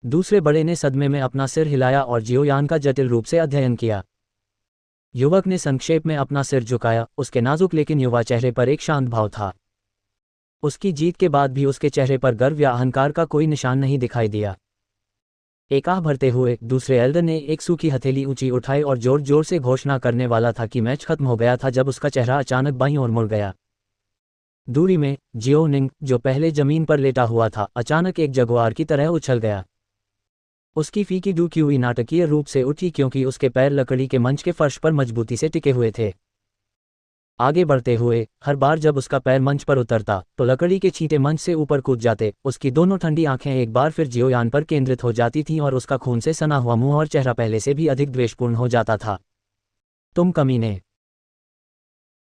दूसरे बड़े ने सदमे में अपना सिर हिलाया और जियो यान का जटिल रूप से अध्ययन किया। युवक ने संक्षेप में अपना सिर झुकाया, उसके नाजुक लेकिन युवा चेहरे पर एक शांत भाव था। उसकी जीत के बाद भी उसके चेहरे पर गर्व या अहंकार का कोई निशान नहीं दिखाई दिया। एक आह भरते हुए दूसरे एल्डर ने एक सूखी हथेली ऊंची उठाई और जोर जोर से घोषणा करने वाला था कि मैच खत्म हो गया था जब उसका चेहरा अचानक बाईं ओर मुड़ गया। दूरी में जियोनिंग, जो पहले जमीन पर लेटा हुआ था, अचानक एक जगुआर की तरह उछल गया। उसकी फीकी डू क्यूई नाटकीय रूप से उठी क्योंकि उसके पैर लकड़ी के मंच के फर्श पर मजबूती से टिके हुए थे। आगे बढ़ते हुए हर बार जब उसका पैर मंच पर उतरता तो लकड़ी के छींटे मंच से ऊपर कूद जाते। उसकी दोनों ठंडी आंखें एक बार फिर जियो यान पर केंद्रित हो जाती थीं और उसका खून से सना हुआ मुंह और चेहरा पहले से भी अधिक द्वेषपूर्ण हो जाता था। तुम कमीने!